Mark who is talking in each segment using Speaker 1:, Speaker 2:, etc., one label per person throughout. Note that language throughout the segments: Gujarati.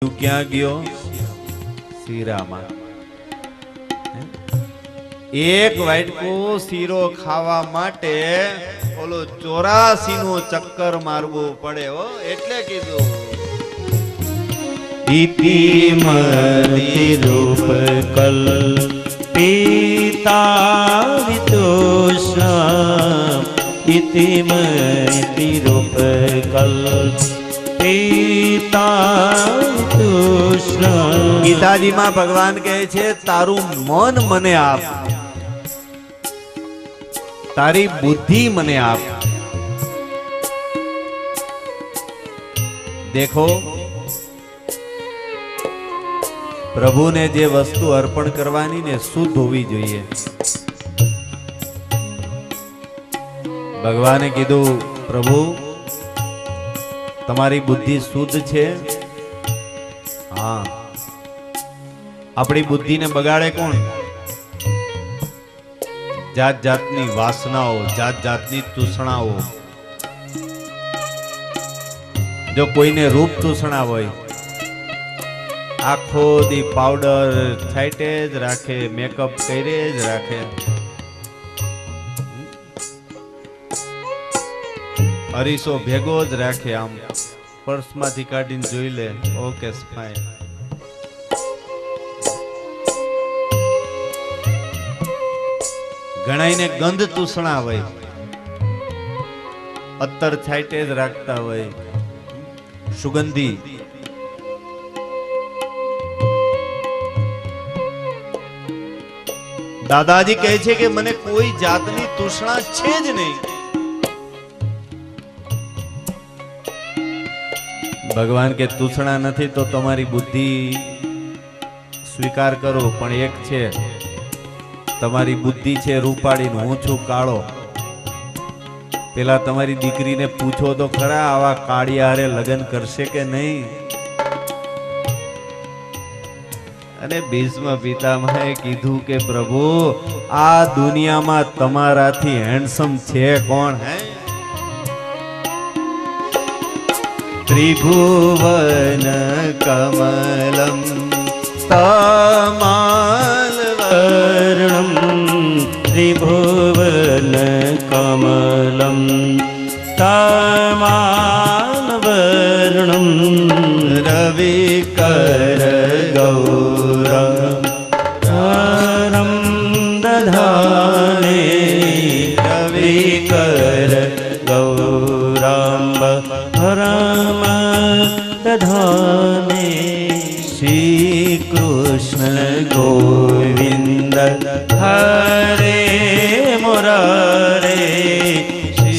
Speaker 1: ક્યાં ગયો? શીરામાં. એક વાટકો શીરો ખાવા માટે ઓલો 84 નો ચક્કર મારવો પડે હો, એટલે કીધું
Speaker 2: ઇતિમતિ રૂપ કલ્પિતા વિદુષા ઇતિમતિ રૂપ
Speaker 1: ગીતાજીમાં ભગવાન કહે છે તારું મન મને આપ, તારી બુદ્ધિ મને આપ. દેખો પ્રભુને જે વસ્તુ અર્પણ કરવાની ને શુદ્ધ હોવી જોઈએ. ભગવાને કીધું પ્રભુ તમારી બુદ્ધિ શુદ્ધ છે? હા. આપણી બુદ્ધિને બગાડે કોણ? જાત જાતની વાસનાઓ, જાત જાતની તૃષ્ણાઓ. જો કોઈને રૂપ તૃષ્ણા હોય, આખો દી પાવડર છાંટે જ રાખે, મેકઅપ કરે જ રાખે, અરીસો ભેગો જ રાખે, આમ પર્સમાંથી કાઢીને જોઈ લે, ઓકે ફાઇન. ઘણાઈને ગંધ તૂષણા હોય, અત્તર છાંટે જ રાખતા હોય, સુગંધી. દાદાજી કહે છે કે મને કોઈ જાતની તૃષ્ણા છે જ નહીં. ભગવાન કે તૃષ્ણા નથી તો તમારી બુદ્ધિ સ્વીકાર કરો, પણ એક છે, તમારી બુદ્ધિ છે રૂપાળી, હું છું કાળો. પેલા તમારી દીકરીને પૂછો તો ખરા આવા કાળિયારે લગ્ન કરશે કે નહીં? અને ભીષ્મ પિતામહે કીધું કે પ્રભુ આ દુનિયામાં તમારાથી હેન્ડસમ છે કોણ? હે
Speaker 2: ત્રિભુવન કમલમ તમાલવર્ણમ ત્રિભુવન કમલમ તમાલવર્ણમ રવિકર ગૌરમ દધાને રવિકર ગૌરાંબ હરમ દધાને શ્રી કૃષ્ણ ગોવિંદ હરે મુરારે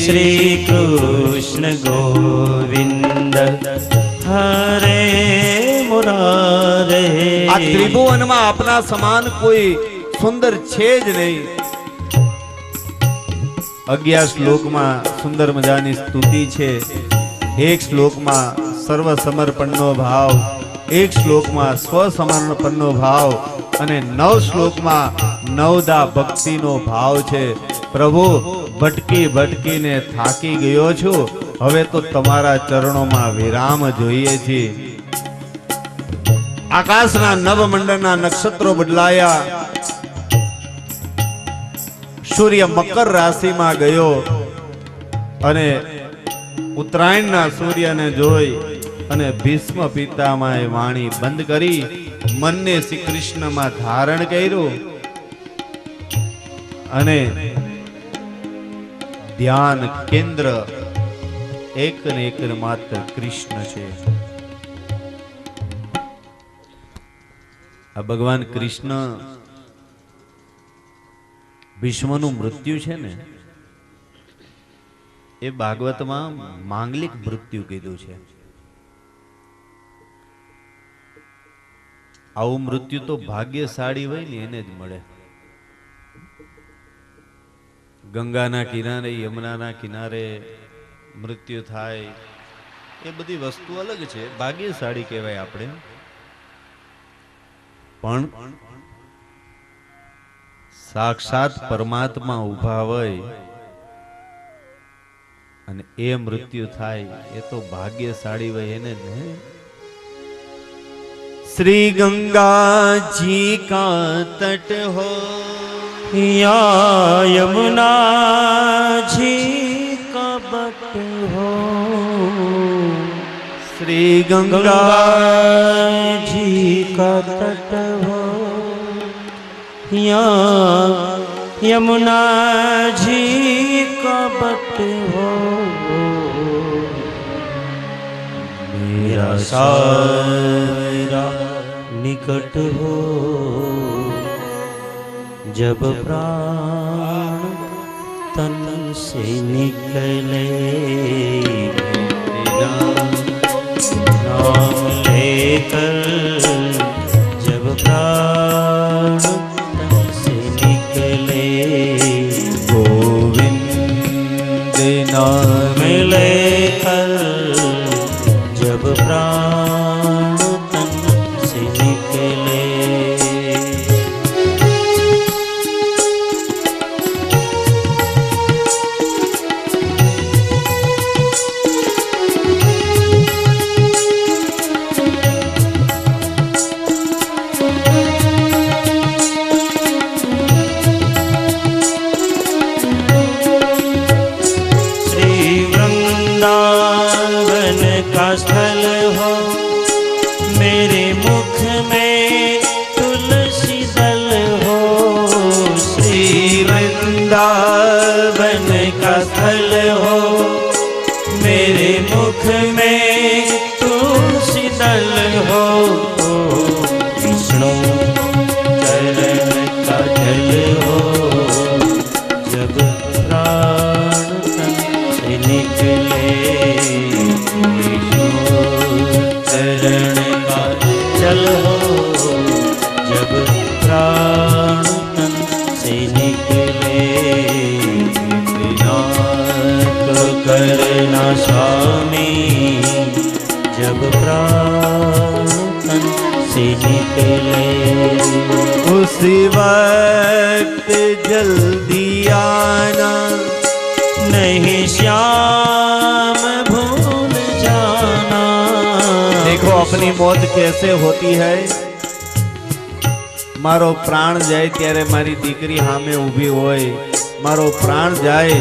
Speaker 2: શ્રી કૃષ્ણ ગોવિંદ હરે મુરારે.
Speaker 1: આ ત્રિભુવનમાં આપના સમાન કોઈ સુંદર છે જ નહીં. 11 શ્લોકમાં સુંદર મજાની સ્તુતિ છે. એક શ્લોકમાં સર્વ સમર્પણનો ભાવ, એક શ્લોકમાં સ્વસમર્પણનો ભાવ અને 9 શ્લોકમાં નવદા ભક્તિનો ભાવ છે. પ્રભુ ભટકી ભટકીને થાકી ગયો છું, હવે તો તમારા ચરણોમાં વિરામ જોઈએ છે. આકાશના નવમંડળના નક્ષત્રો બદલાયા, સૂર્ય મકર રાશિમાં ગયો અને ઉત્તરાયણના સૂર્યને જોઈ અને ભીષ્મ પિતામહે વાણી બંધ કરી મનને શ્રી કૃષ્ણમાં ધારણ કર્યું અને ધ્યાન કેન્દ્ર એક ને એક માત્ર કૃષ્ણ છે. આ ભગવાન કૃષ્ણ ભીષ્મનું મૃત્યુ છે ને, એ ભાગવતમાં માંગલિક મૃત્યુ કીધું છે. આવું મૃત્યુ તો ભાગ્યશાળી હોય ને એને જ મળે. ગંગાના કિનારે, યમુનાના કિનારે મૃત્યુ થાય એ બધી વસ્તુ અલગ છે, ભાગ્યશાળી કહેવાય આપણે. પણ સાક્ષાત પરમાત્મા ઊભા હોય અને એ મૃત્યુ થાય એ તો ભાગ્યશાળી હોય એને જ. श्री गंगा जी का तट हो,
Speaker 2: या यमुना जी का बट हो,
Speaker 1: श्री गंगा
Speaker 2: गंगा जी का तट हो, या यमुना जी का बट हो, मेरा सारा निकट हो, जब प्राण तन से निकले, नाम लेकर जब प्राण तन से निकले,
Speaker 1: गोविंद नाम
Speaker 2: लेकर जब प्राण तन से निकले, स्थल हो, मेरे मुख में तुलसी दल हो, श्री वृंदावन का स्थल हो, मेरे मुख में तुलसी दल हो, विष्णु चरण का जल हो, जब प्राण तन से निकले, चरण का जल हो, जब प्राण तन से निकले, तो करना स्वामी, जब प्राण तन से निकले,
Speaker 1: उसी वक्त जल्दी आना,
Speaker 2: नहीं श्याम भूल जाना।
Speaker 1: देखो अपनी मौत कैसे होती है। मारो प्राण जाए त्यारे मारी दीकरी सामे ऊभी होय, मारो प्राण जाए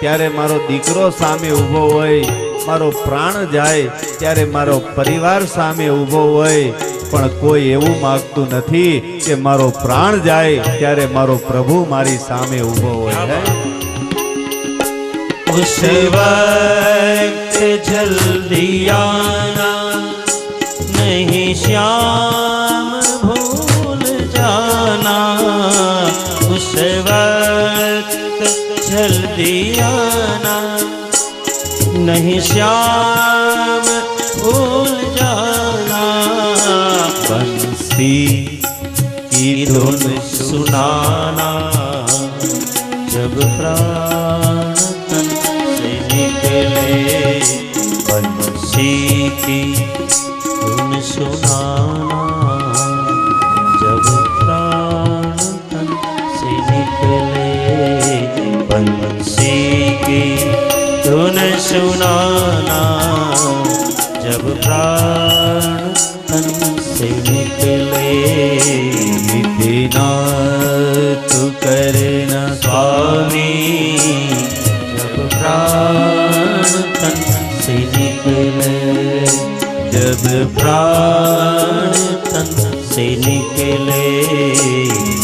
Speaker 1: त्यारे मारो दीकरो सामे ऊभो होय, मारो प्राण जाए त्यारे मारो परिवार सामे ऊभो होय, पण कोई એવું માંગતું નથી કે મારો પ્રાણ જાય ત્યારે મારો પ્રભુ મારી સામે ઊભો હોય है।
Speaker 2: उस वक्त जल्दी आना, नहीं श्याम भूल जाना, उस वक्त जल्दी आना, नहीं श्याम भूल जाना, बंसी की धुन सुनाना, जब प्राण तन से निकले, बंसी की धुन सुनाना, जब प्राण तन से निकले, बंसी की धुन सुनाना, जब प्राण तन से निकले,
Speaker 1: बिना तू करना
Speaker 2: स्वामी, जब प्राण तन से निकले, जब प्राण तन से निकले,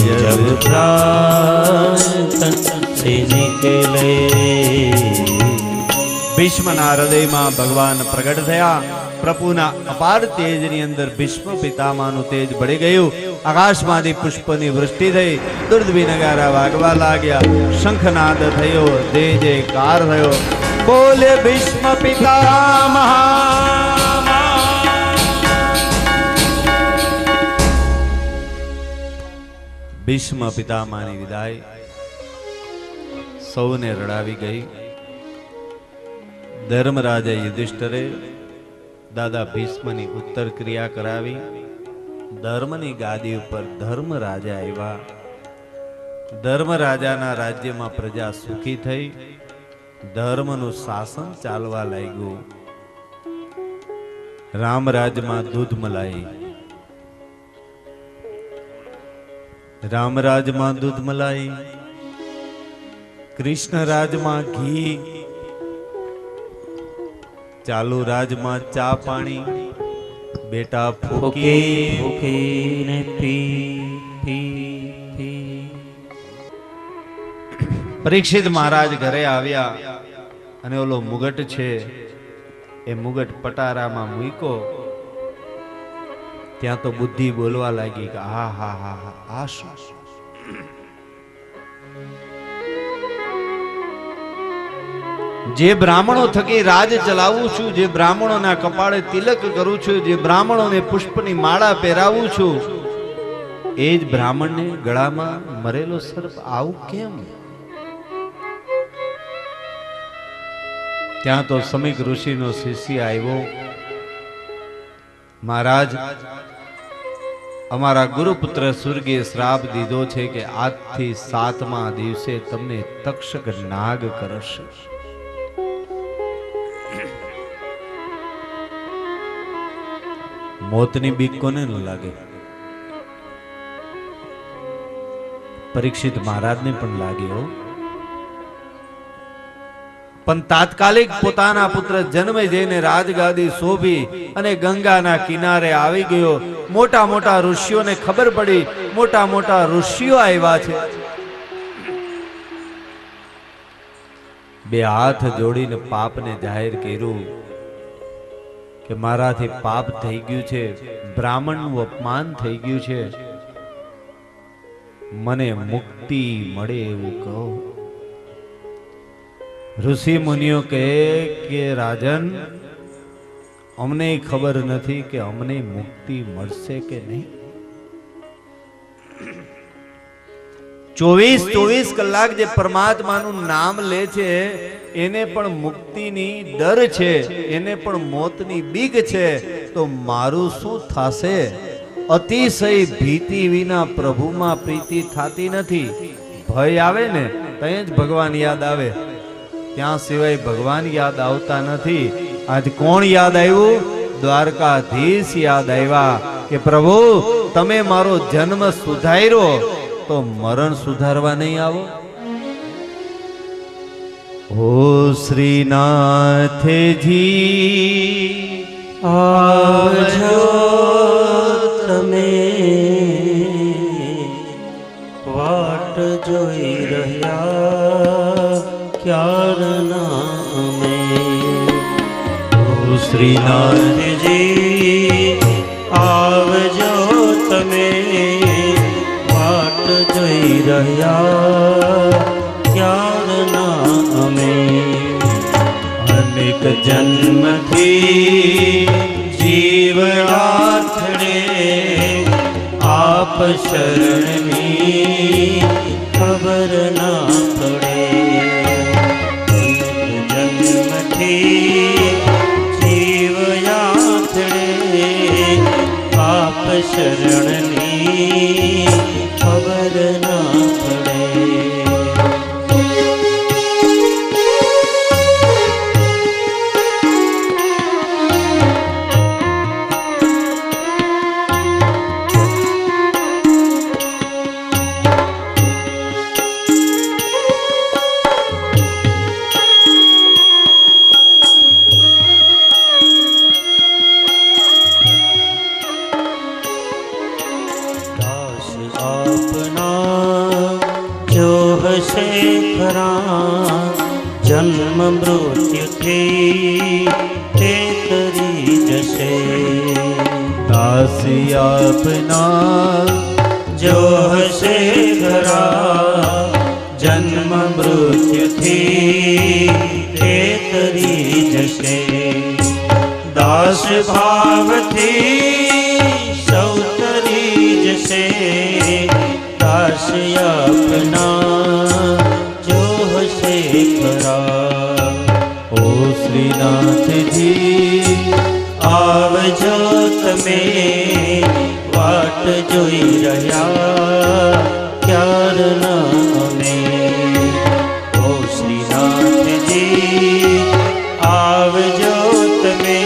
Speaker 2: जब प्राण तन से निकले।
Speaker 1: ભીષ્મના હૃદયમાં ભગવાન પ્રગટ થયા। પ્રભુના અપાર તેજની અંદર ભીષ્મ પિતામહનું તેજ ભળી ગયું। આકાશમાંથી પુષ્પની વૃષ્ટિ થઈ, દુર્દભી નગારા વાગવા લાગ્યા, શંખનાદ થયો, જય જયકાર થયો। બોલે ભીષ્મ પિતામહ। ભીષ્મ પિતામહની વિદાય સૌને રડાવી ગઈ। ધર્મરાજા યુધિષ્ઠરે દાદા ભીષ્મની ઉત્તર ક્રિયા કરાવી। ધર્મની ગાદી ઉપર ધર્મરાજા આવ્યા। ધર્મરાજાના રાજ્યમાં પ્રજા સુખી થઈ, ધર્મનું શાસન ચાલવા લાગ્યું। રામરાજમાં દૂધ મલાઈ, રામ રાજમાં દૂધ મલાઈ, કૃષ્ણ રાજમાં ઘી, ચાલુ રાજમાં ચા પાણી, બેટા ફૂકી
Speaker 2: ફૂકીને પી.
Speaker 1: પરીક્ષિત મહારાજ ઘરે આવ્યા અને ઓલો મુગટ છે એ મુગટ પટારામાં મૂક્યો. ત્યાં તો બુદ્ધિ બોલવા લાગી કે હા હા હા હા આ શું? જે બ્રાહ્મણો થકી રાજ ચલાવું છું, જે બ્રાહ્મણોના કપાળે તિલક કરું છું, જે બ્રાહ્મણોને પુષ્પની માળા પહેરાવું છું, એ જ બ્રાહ્મણને ગળામાં મરેલો સર્પ આવું કેમ? ત્યાં તો સમીક ઋષિનો શિષ્ય આવ્યો. મહારાજ, અમારા ગુરુપુત્ર સ્વર્ગીય શ્રાપ દીધો છે કે આજથી 7મા દિવસે તમને તક્ષક નાગ કરશે. મોતની બીક કોને ન લાગે? પરીક્ષિત મહારાજને પણ લાગી હો. પણ તાત્કાલિક પોતાના પુત્ર જન્મે જઈને રાજગાદી શોભી અને ગંગાના કિનારે આવી ગયો. મોટા મોટા ઋષિઓને ખબર પડી, મોટા મોટા ઋષિઓ આવ્યા છે. બે હાથ જોડીને પાપને જાહેર કર્યું કે મારાથી પાપ થઈ ગયું છે, બ્રાહ્મણનું અપમાન થઈ ગયું છે, મને મુક્તિ મળે એવું કહો. ઋષિ મુનિઓ કહે કે રાજન, અમને ખબર નથી કે અમને મુક્તિ મળશે કે નહીં. 24 કલાક જે પરમાત્માનું નામ લે છે એને પણ મુક્તિની ડર છે, એને પણ મોતની બીક છે. તો મારું શું થશે? અતિશય ભીતિ વિના પ્રભુમાં પ્રીતિ થતી નથી. ભય આવે ને ત્યાં જ ભગવાન યાદ આવે, ત્યાં સિવાય ભગવાન યાદ આવતા નથી. આજ કોણ યાદ આવ્યું? દ્વારકાધીશ યાદ આવ્યા કે પ્રભુ તમે મારો જન્મ સુધાર્યો તો મરણ સુધારવા નહીં આવો? ઓ શ્રીનાથજી
Speaker 2: આવજો તમે, વાટ જોઈ રહ્યા ક્યારના અમે.
Speaker 1: ઓ શ્રીનાથજી
Speaker 2: આવજો તમે, વાટ જોઈ રહ્યા ક્યારના અમે. અનેક જન્મથી જીવ આથડે, આપ શરણની ખબર ના પડે. અનેક જન્મથી જીવ આથડે, આપ શરણની ખબર ના પડે. જન્મ મૃત્યુથી તે તરી જશે.
Speaker 1: દાસી આપના
Speaker 2: જો હશે ખરા, જન્મ મૃત્યુથી તે તરી જશે. દાસ ભાવથી સૌ તરી જશે. દાસ આપના જો હશે ખરા.
Speaker 1: ઓ શ્રીનાથજી
Speaker 2: આવજો તમે, વાટ જોઈ રહ્યા ક્યારના અમે. ઓ શ્રીનાથજી આવજો તમે,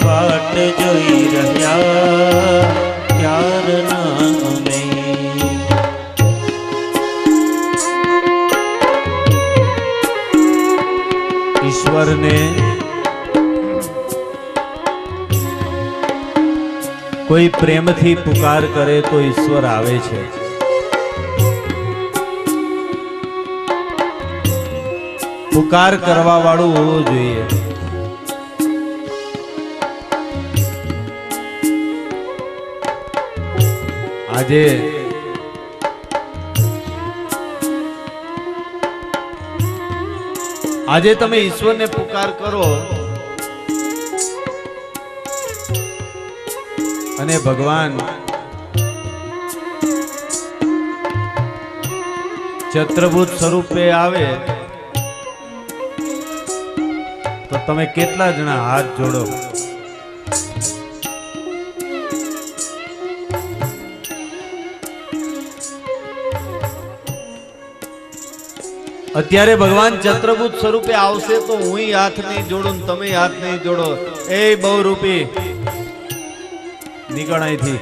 Speaker 2: વાટ જોઈ રહ્યા ક્યારના અમે.
Speaker 1: કોઈ પ્રેમથી પુકાર કરે તો ઈશ્વર આવે છે. પુકાર કરવા વાળું હોવું જોઈએ. આજે તમે ઈશ્વરને પુકાર કરો અને ભગવાન ચત્રભૂત સ્વરૂપે આવે તો તમે કેટલા જણા હાથ જોડો? અત્યારે ભગવાન ચત્રભૂત સ્વરૂપે આવશે તો હું હાથ નહીં જોડું, તમે હાથ નહીં જોડો. એ બહુરૂપી નીકળ અહીંથી.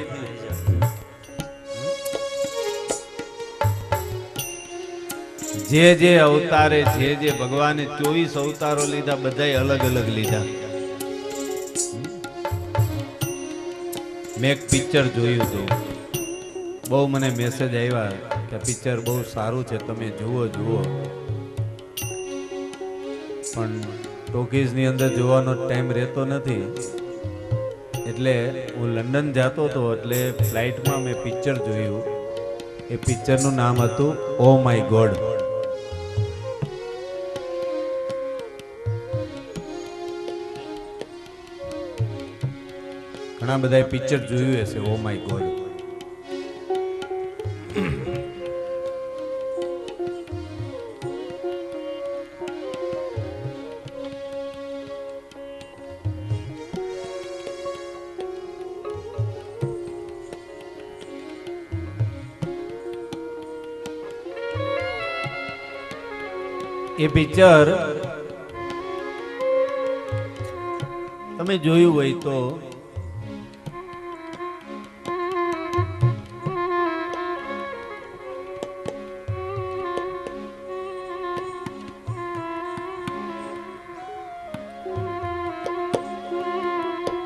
Speaker 1: જે જે અવતારે જે ભગવાને 24 અવતારો લીધા, બધાય અલગ અલગ લીધા. મેં એક પિક્ચર જોયું હતું, બહુ મને મેસેજ આવ્યા કે પિક્ચર બહુ સારું છે, તમે જુઓ. પણ ટોકીઝની અંદર જોવાનો ટાઈમ રહેતો નથી, એટલે હું લંડન જતો હતો, એટલે ફ્લાઇટમાં મેં પિક્ચર જોયું. એ પિક્ચરનું નામ હતું ઓ માય ગોડ. ઘણા બધા પિક્ચર જોયું હશે oh my God. A picture તમે જોયું હોય તો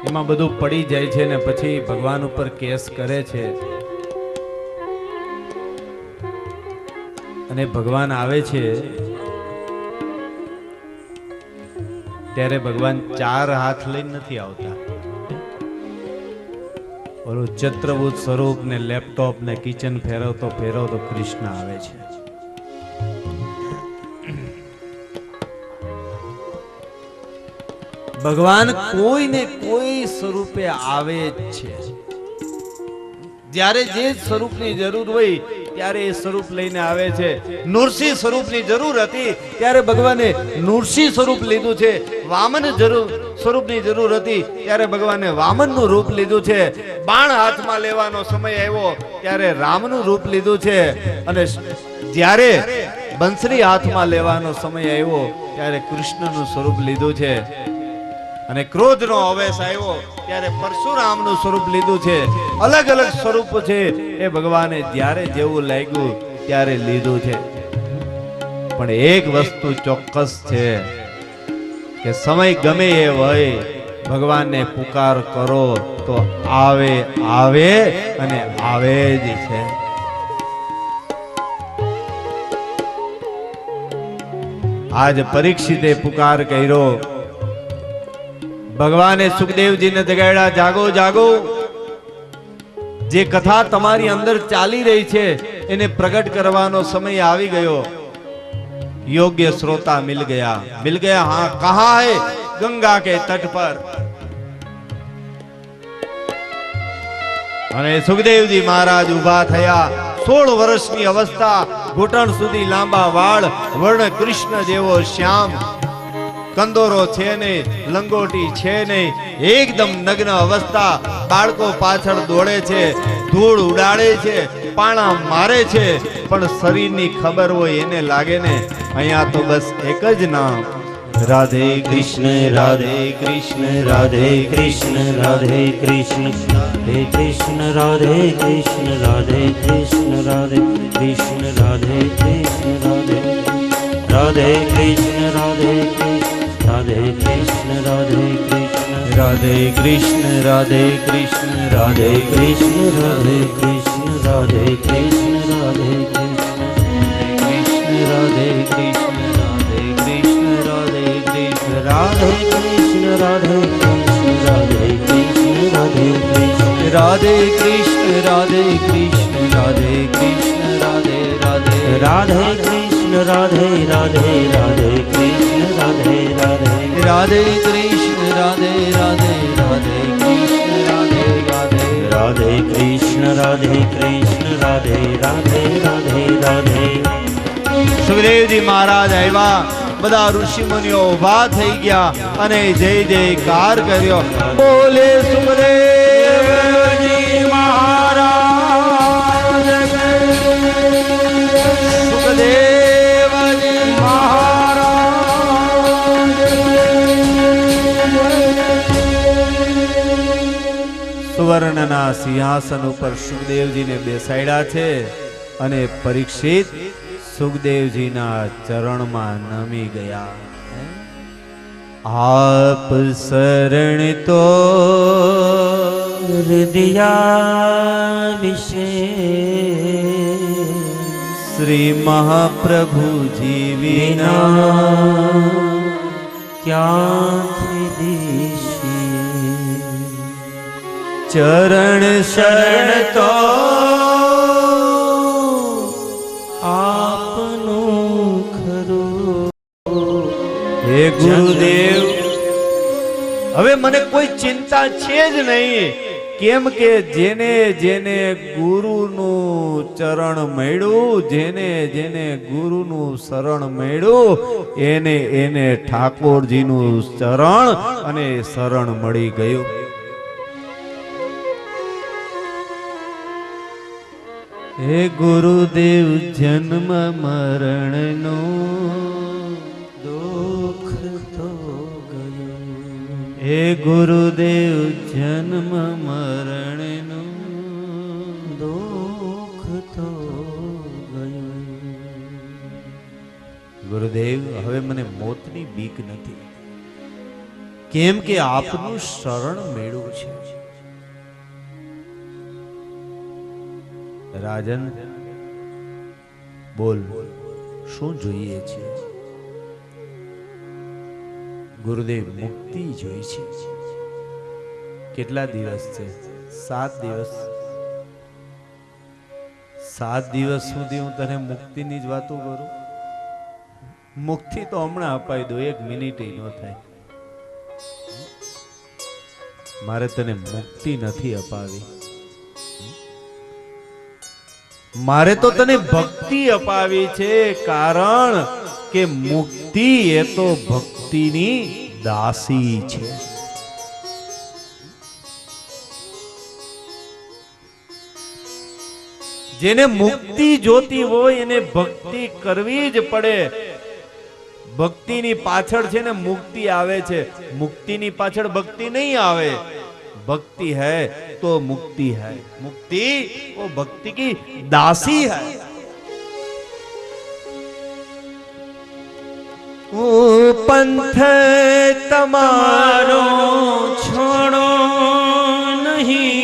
Speaker 1: એમાં બધું પડી જાય છે ને પછી ભગવાન ઉપર કેસ કરે છે અને ભગવાન આવે છે ત્યારે ભગવાન 4 હાથ લઈને નથી આવતા. ઓલું ચત્રભૂત સ્વરૂપ ને લેપટોપ ને કિચન ફેરવતો કૃષ્ણ આવે છે. ભગવાન કોઈ ને કોઈ સ્વરૂપે આવે જ છે. જ્યારે જે સ્વરૂપની જરૂર હોય ત્યારે એ સ્વરૂપ લઈને આવે છે. નૃસિંહ સ્વરૂપની જરૂર હતી ત્યારે ભગવાને નૃસિંહ સ્વરૂપ લીધું છે. વામન સ્વરૂપની જરૂર હતી ત્યારે ભગવાને વામનનું રૂપ લીધું છે. બાણ હાથમાં લેવાનો સમય આવ્યો ત્યારે રામનું રૂપ લીધું છે. અને જ્યારે બંસરી હાથમાં લેવાનો સમય આવ્યો ત્યારે કૃષ્ણનું સ્વરૂપ લીધું છે. અને ક્રોધનો અવેશ આવ્યો ત્યારે પરશુરામનું સ્વરૂપ લીધું છે. અલગ અલગ સ્વરૂપ છે એ ભગવાને જ્યારે જેવું લાગ્યું ત્યારે લીધું છે. પણ એક વસ્તુ ચોક્કસ છે કે સમય ગમે એ હોય ભગવાનને પુકાર કરો તો આવે અને આવે જ છે. આજ પરીક્ષિતે પુકાર કર્યો. ભગવાને સુખદેવજીને જગાડ્યા, જાગો જાગો. જે કથા તમારી અંદર ચાલી રહી છે એને પ્રગટ કરવાનો સમય આવી ગયો. યોગ્ય શ્રોતા મિલ ગયા. हाँ कहाँ है? गंगा के तट पर. અને સુખદેવજી મહારાજ ઉભા થયા. 16 વર્ષની અવસ્થા, ઘૂંટણ સુધી લાંબા વાળ, વર્ણ કૃષ્ણ જેવો શ્યામ. કંદોરો છે નહીં, લંગોટી છે નહીં, એકદમ નગ્ન અવસ્થા. બાળકો પાછળ દોડે છે, ધૂળ ઉડાડે છે, પાણા મારે છે, પણ શરીરની ખબર હોય એને લાગે ને અહીંયા તો બસ એક જ નામ, રાધે કૃષ્ણ રાધે કૃષ્ણ રાધે કૃષ્ણ રાધે કૃષ્ણ
Speaker 2: राधे कृष्ण राधे कृष्ण राधे कृष्ण राधे कृष्ण राधे कृष्ण राधे राधे कृष्ण राधे कृष्ण રાધે કૃષ્ણ રાધે કૃષ્ણ
Speaker 1: રાધે કૃષ્ણ રાધે કૃષ્ણ
Speaker 2: રાધે કૃષ્ણ રાધે કૃષ્ણ રાધે કૃષ્ણ રાધે કૃષ્ણ
Speaker 1: રાધે કૃષ્ણ રાધે કૃષ્ણ રાધે કૃષ્ણ રાધે કૃષ્ણ
Speaker 2: રાધે કૃષ્ણ રાધે કૃષ્ણ રાધે કૃષ્ણ
Speaker 1: રાધે કૃષ્ણ રાધે કૃષ્ણ રાધે કૃષ્ણ રાધે રાધે
Speaker 2: રાધે કૃષ્ણ રાધે રાધે રાધે કૃષ્ણ રાધે રાધે
Speaker 1: રાધે કૃષ્ણ રાધે રાધે રાધે કૃષ્ણ રાધે રાધે
Speaker 2: રાધે કૃષ્ણ રાધે કૃષ્ણ રાધે રાધે રાધે રાધે
Speaker 1: સુખદેવજી મહારાજ આવ્યા, બધા ઋષિ મુનિઓ ઉભા થઈ ગયા અને જય જયકાર કર્યો. બોલે સુખદેવજી મહારાજ, સુખદેવજી મહારાજ. સુવર્ણના સિંહાસન ઉપર સુખદેવજીને બેસાડ્યા છે અને પરીક્ષિત સુખદેવજીના ચરણમાં નમી ગયા. આપ શરણ તો
Speaker 2: હૃદયા વિશે
Speaker 1: શ્રી મહાપ્રભુજી વિના
Speaker 2: ક્યાંથી દિશીએ
Speaker 1: ચરણ શરણ તો હે ગુરુદેવ, હવે મને કોઈ ચિંતા છે જ નહીં. કેમ કે જેને જેને ગુરુનું ચરણ મળ્યું, જેને જેને ગુરુનું શરણ મળ્યું, એને એને ઠાકોરજીનું ચરણ અને શરણ મળી ગયું. હે ગુરુદેવ, જન્મ મરણનું હે ગુરુદેવ, જન્મ મરણનું
Speaker 2: દુઃખ તો ગયું.
Speaker 1: ગુરુદેવ, હવે મને મોતની બીક નથી, કેમ કે આપનું શરણ મેળવું છે. રાજન, બોલ, શું જોઈએ છે? ગુરુદેવ, મુક્તિ જોઈ છે. કેટલા દિવસ છે? 7 દિવસ. 7 દિવસ સુધી હું તને મુક્તિની જ વાતો કરું? મુક્તિ તો હમણાં અપાઈ દો, 1 મિનિટ ન થાય. મારે તને મુક્તિ નથી અપાવી, મારે તો તને ભક્તિ અપાવી છે. કારણ કે મુક્તિ એ તો ભક્તિની દાસી છે. જેને મુક્તિ જોતી હોય એને ભક્તિ કરવી જ પડે. ભક્તિની પાછળ છે ને મુક્તિ આવે છે, મુક્તિની પાછળ ભક્તિ નહીં આવે. भक्ति है तो मुक्ति है, मुक्ति वो भक्ति की दासी है. ओ पंथ तमारो
Speaker 2: छोड़ो नहीं,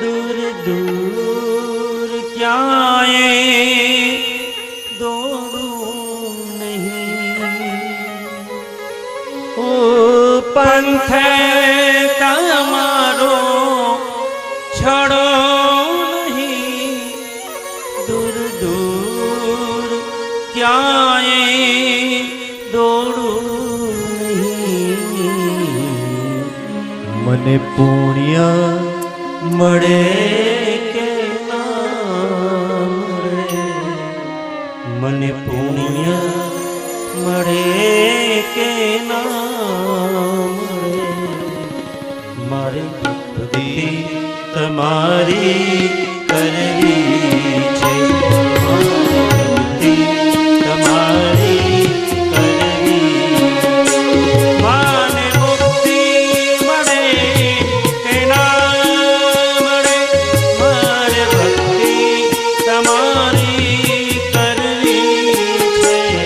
Speaker 2: दूर दूर क्याए दौड़ो नहीं.
Speaker 1: ओ पंथ
Speaker 2: तमारो छोड़ो नहीं, दूर दूर क्याए दौड़ो नहीं.
Speaker 1: मने पुण्य
Speaker 2: મળે કે ના મળે, મને પુણ્ય મળે કે ના મળે, મારે ભક્તિ તમારી કરવી છે, ભક્તિ તમારી કરવી. માને મુક્તિ મળે કે ના મળે, મારે ભક્તિ તમારી કરવી છે.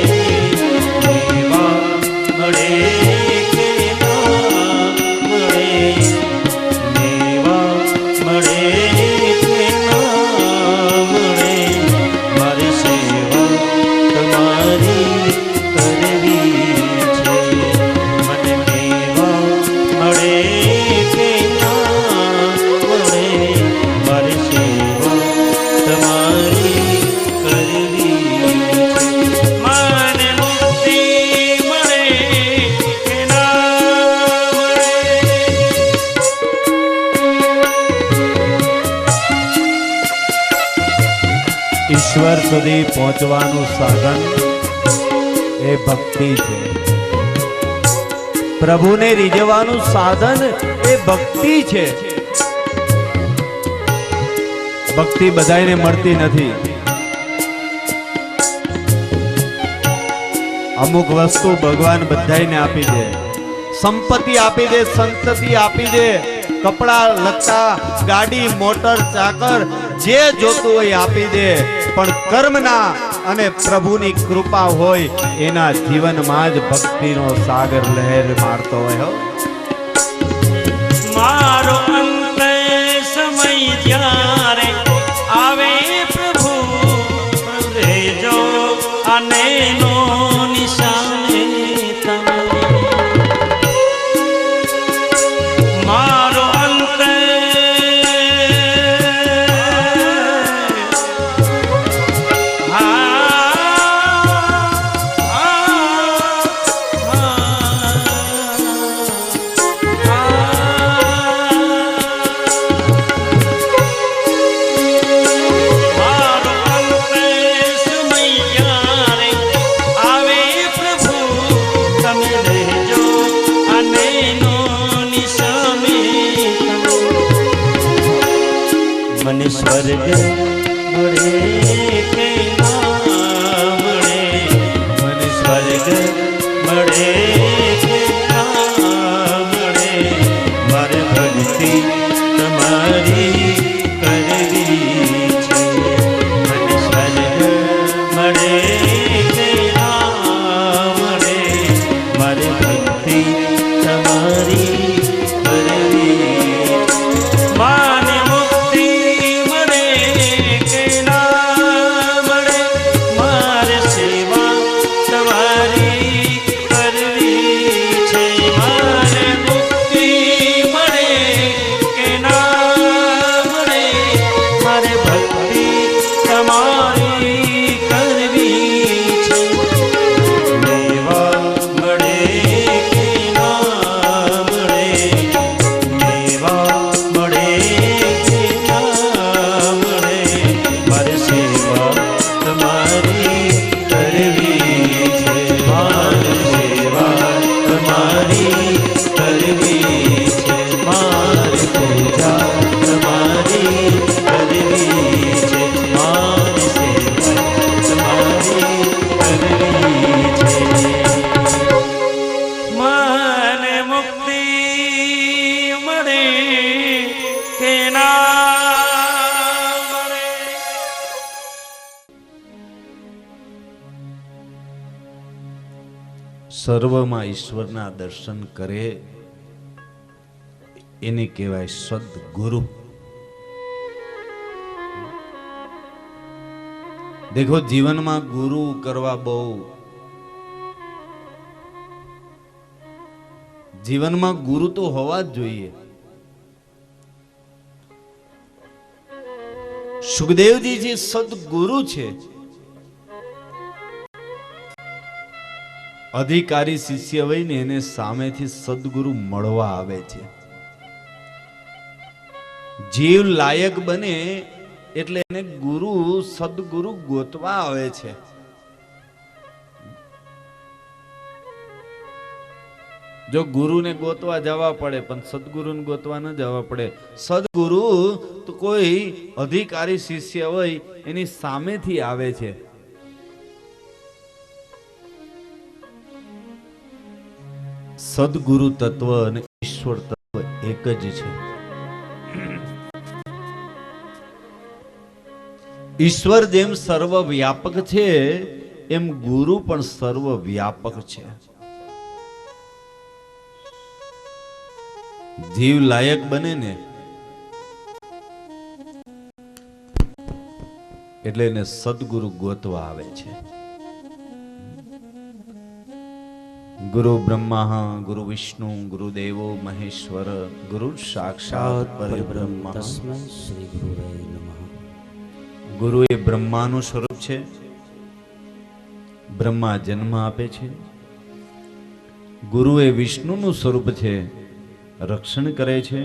Speaker 1: ઈશ્વર સુધી પહોંચવાનું સાધન એ ભક્તિ છે. પ્રભુને રીઝવવાનું સાધન એ ભક્તિ છે. ભક્તિ બધાને મળતી નથી. અમુક વસ્તુ ભગવાન બધાને આપી દે, સંપત્તિ આપી દે, સંતતિ આપી દે, કપડા લત્તા, ગાડી, મોટર, ચાકર, જે જોતું હોય આપી દે, પણ કર્મના અને પ્રભુની કૃપા હોય એના જીવનમાં જ ભક્તિનો સાગર લહેર મારતો હોય.
Speaker 2: મારો અંત સમય જ્યારે આવે પ્રભુ રેજો અને નો નિશાને તમે. મારો અંત મને સ્વર્ગ મળે કે ના મળે, મને સ્વર્ગ મળે કે ના મળે, મારે ભક્તિ તમારી કરવી છે. મને સ્વર્ગ મળે કે ના મળે, મારે ભક્તિ તમારી કરવી. માને મુક્તિ મળે કે ના મળે, મારે સેવા તમારી કરવી છે. મારે મુક્તિ મળે કે ના મળે, મારે ભક્તિ તમારી કરવી છે. મેવા મળે કે ના મળે, મેવા મળે કે ના મળે, મારે સેવા તમારી કરવી છે. મારે સેવા તમારી કરવી છે. મારે પૂજા તમારી કરવી છે. મારે સેવા તમારી કરવી છે. મને મુક્તિ મળે કે ના મળે.
Speaker 1: સર્વમાં ઈશ્વરના દર્શન કરે એને કહેવાય સદગુરુ. દેખો, જીવનમાં ગુરુ કરવા બહુ, જીવનમાં ગુરુ તો હોવા જ જોઈએ. સુખદેવજી જે સદગુરુ છે, અધિકારી શિષ્ય હોય ને એને સામેથી સદગુરુ મળવા આવે છે. જીવ લાયક બને એટલે એને ગુરુ સદગુરુ ગોતવા આવે છે. જો ગુરુને ગોતવા જવા પડે પણ સદગુરુને ગોતવા ન જવા પડે. સદગુરુ તો કોઈ અધિકારી શિષ્ય હોય એની સામેથી આવે છે. સદગુરુ તત્વ અને ઈશ્વર તત્વ એક જ છે. ઈશ્વર જેમ સર્વ વ્યાપક છે એમ ગુરુ પણ સર્વ વ્યાપક છે. જીવ લાયક બને ને એટલે એને સદગુરુ ગોતવા આવે છે. ગુરુ બ્રહ્મા ગુરુ વિષ્ણુ ગુરુ દેવો મહેશ્વર ગુરુ સાક્ષાત પરબ્રહ્મ
Speaker 2: તસ્મૈ શ્રી ગુરુવે નમઃ.
Speaker 1: ગુરુ એ બ્રહ્માનું સ્વરૂપ છે. બ્રહ્મા જન્મ આપે છે. ગુરુ એ વિષ્ણુનું સ્વરૂપ છે, રક્ષણ કરે છે.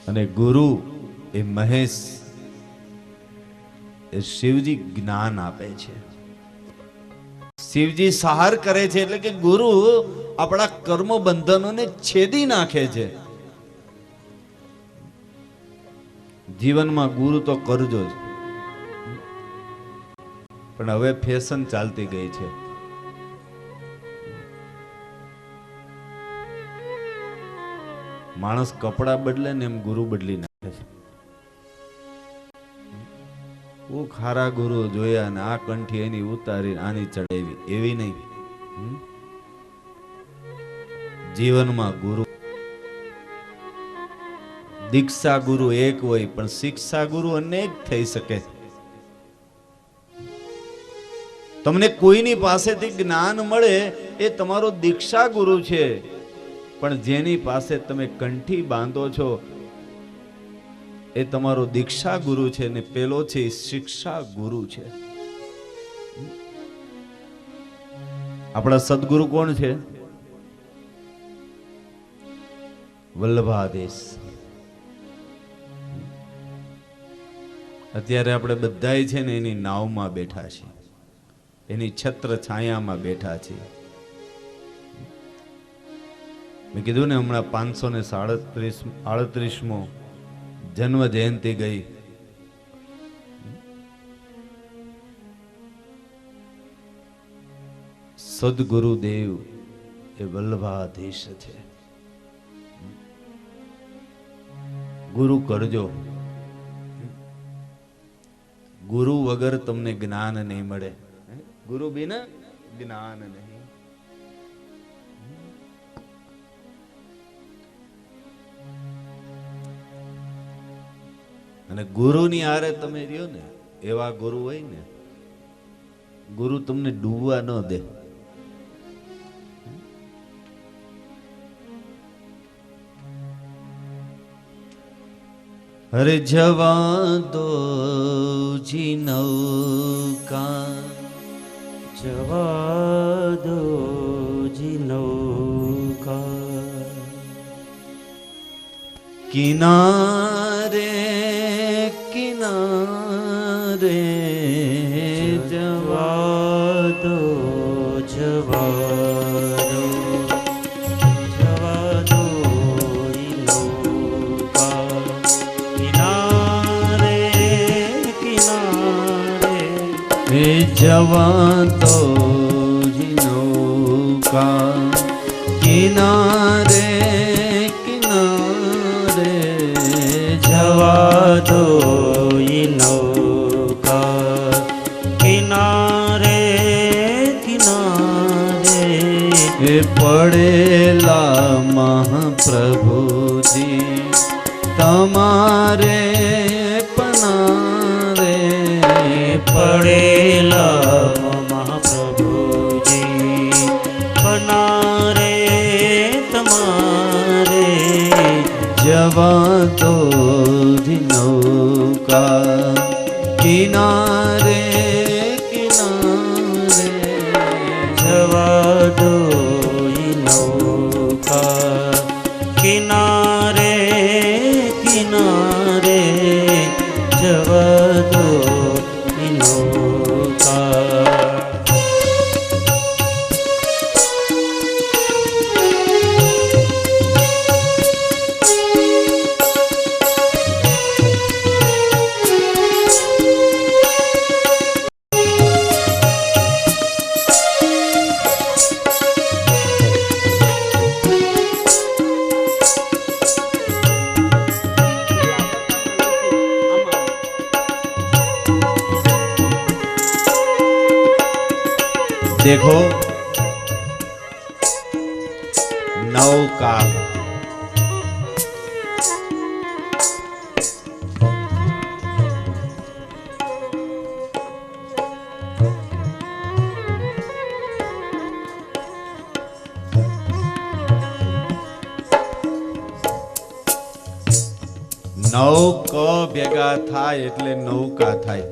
Speaker 1: અને ગુરુ એ મહેશ એ શિવજી જ્ઞાન આપે છે, શિવજી સહાર કરે છે. એટલે કે ગુરુ આપણા કર્મ બંધનોને છેદી નાખે છે. જીવનમાં ગુરુ તો કરજો જ, પણ હવે ફેશન ચાલતી ગઈ છે. માણસ કપડા બદલે ને એમ ગુરુ બદલી નાખે છે. હું ખારા ગુરુ જોયા ને આ કંઠી એની ઉતારી આની ચડાવી, એવી નહીં. જીવનમાં ગુરુ, દીક્ષા ગુરુ એક હોય પણ શિક્ષા ગુરુ અનેક થઈ શકે. તમને કોઈની પાસેથી જ્ઞાન મળે એ તમારો દીક્ષા ગુરુ છે, પણ જેની પાસે તમે કંઠી બાંધો છો એ તમારો દીક્ષા ગુરુ છે, ને પેલો છે શિક્ષા ગુરુ છે. આપણા સદગુરુ કોણ છે? વલ્લભાદેશ. અત્યારે આપણે બધાય છે ને એની નાવમાં બેઠા છીએ, એની છત્ર છાયામાં બેઠા છીએ. મેં કીધું ને હમણાં 538મો જન્મ જયંતિ ગઈ. સદગુરુદેવ એ વલ્લભાધીશ છે. ગુરુ કરજો. ગુરુ વગર તમને જ્ઞાન નહીં મળે. ગુરુ બિના જ્ઞાન નહીં. અને ગુરુની આરે તમે રહ્યો ને, એવા ગુરુ હોય ને, ગુરુ તમને ડૂબવા ન દે. અરે જવા દો જી નૌકા,
Speaker 2: જવા દો જી નૌકા,
Speaker 1: કિનારે કિનારે
Speaker 2: જવા દો, જવા દો, જવા દો ઈ નૌકા, કિનારે કિનારે
Speaker 1: જવા દો જી નૌકા, કિનારે કિનારે
Speaker 2: જવા દો ઈ નૌકા, કિનારે કિનારે
Speaker 1: પડેલા મહાપ્રભુજી તમારે પનારે,
Speaker 2: પડેલા મહાપ્રભુજી પનારે તમારે,
Speaker 1: જવા દો જી નૌકા, કિનારે કિનારે
Speaker 2: જવા દો ઈ નૌકા, કિનારે કિનારે જવા દો ઈ નૌકા.
Speaker 1: देखो नौका, નૌ ક ભેગા થાય એટલે નૌકા થાય.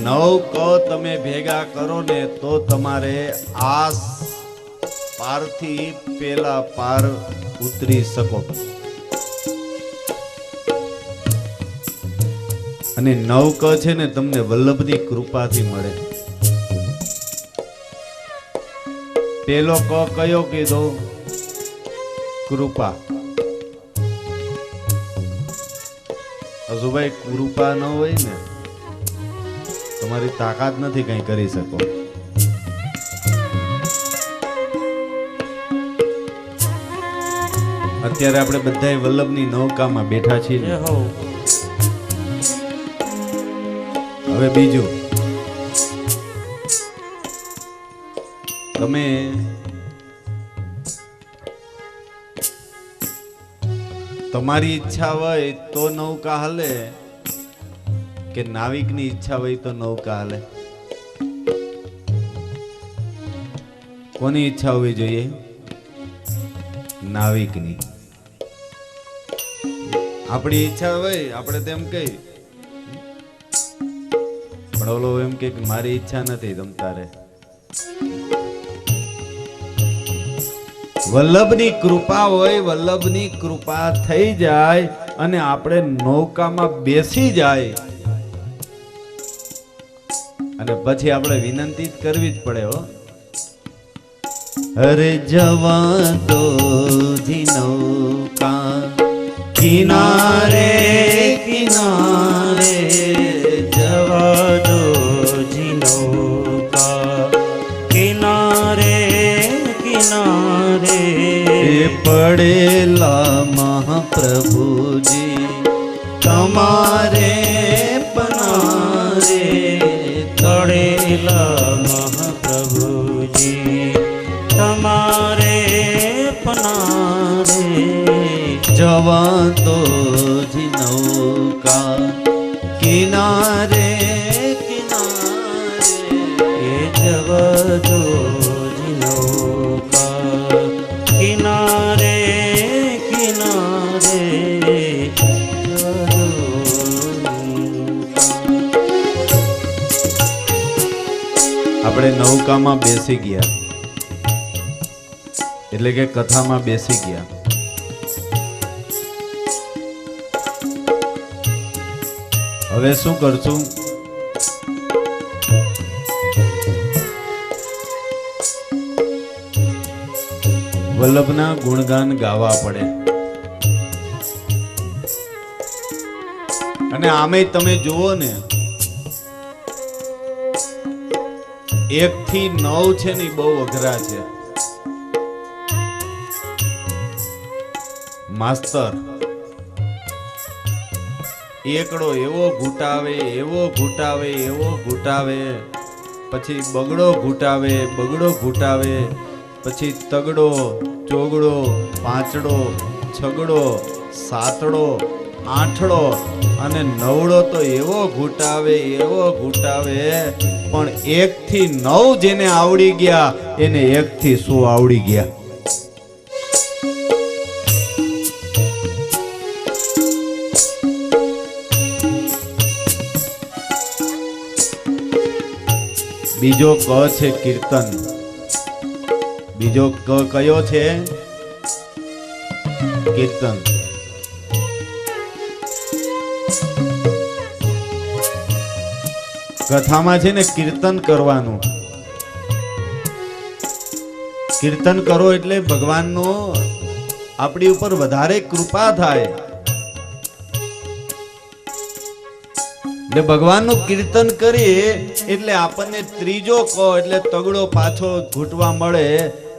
Speaker 1: નવ ક તમે ભેગા કરો ને તો તમારે આ પારથી પેલા પાર ઉતરી શકો. અને નવ ક છે ને તમને વલ્લભની કૃપાથી મળે. પેલો ક કયો કીધો? કૃપા. અજુભાઈ કૃપા ન હોય ને તમારી તાકાત નથી કઈ કરી શકો. અત્યારે આપણે બધા વલ્લભની નૌકામાં બેઠા છીએ.
Speaker 2: જય હો.
Speaker 1: હવે બીજું, તમે તમારી ઈચ્છા હોય તો નૌકા હાલે કે નાવિકની ઈચ્છા હોય તો નૌકા હાલે? કોની ઈચ્છા હોવી જોઈએ? નાવિકની. આપણી ઈચ્છા હોય આપણે તેમ કહી, પણ ઓલો એમ કે મારી ઈચ્છા નથી તમ તારે. વલ્લભની કૃપા હોય, વલ્લભની કૃપા થઈ જાય અને આપણે નૌકામાં બેસી જાય અને પછી આપણે વિનંતી જ કરવી જ પડે. હો, અરે જવા દો જી નૌકા કિનારે કિનારે,
Speaker 2: જવા દો જી નૌકા કિનારે કિનારે,
Speaker 1: પડેલા મહાપ્રભુજી તમારે પનારે,
Speaker 2: તળેલા મહાપ્રભુજી તમારે પનારે,
Speaker 1: જવા દો જી નૌકા કિનારે કિનારે,
Speaker 2: એ જવા દો જી નૌકા કિનારે કિનારે,
Speaker 1: આપણે નૌકામાં બેસી ગયા એટલે કે કથામાં બેસી ગયા. હવે શું કરશું? વલ્લભના ગુણગાન ગાવા પડે. અને આમે તમે જુઓ ને, 1 થી 9 છે ને બહુ અઘરા છે. માસ્તર એકડો એવો ઘૂંટાવે, એવો ઘૂંટાવે, એવો ઘૂંટાવે, પછી બગડો ઘૂંટાવે, બગડો ઘૂંટાવે, પછી તગડો, ચોગડો, પાંચડો, છગડો, સાતડો, આઠડો અને નવડો તો એવો ઘૂંટાવે, એવો ઘૂંટાવે, પણ 1 થી 9 જેને આવડી ગયા એને 1 થી 100 આવડી ગયા. બીજો ક છે કીર્તન. બીજો ક કયો છે? કીર્તન. કથામાં છે ને કીર્તન કરવાનું. કીર્તન કરો એટલે ભગવાનનો આપણી ઉપર વધારે કૃપા થાય. એટલે ભગવાનનું કીર્તન કરીએ એટલે આપણને ત્રીજો ક એટલે તગડો પાછો ઘૂંટવા મળે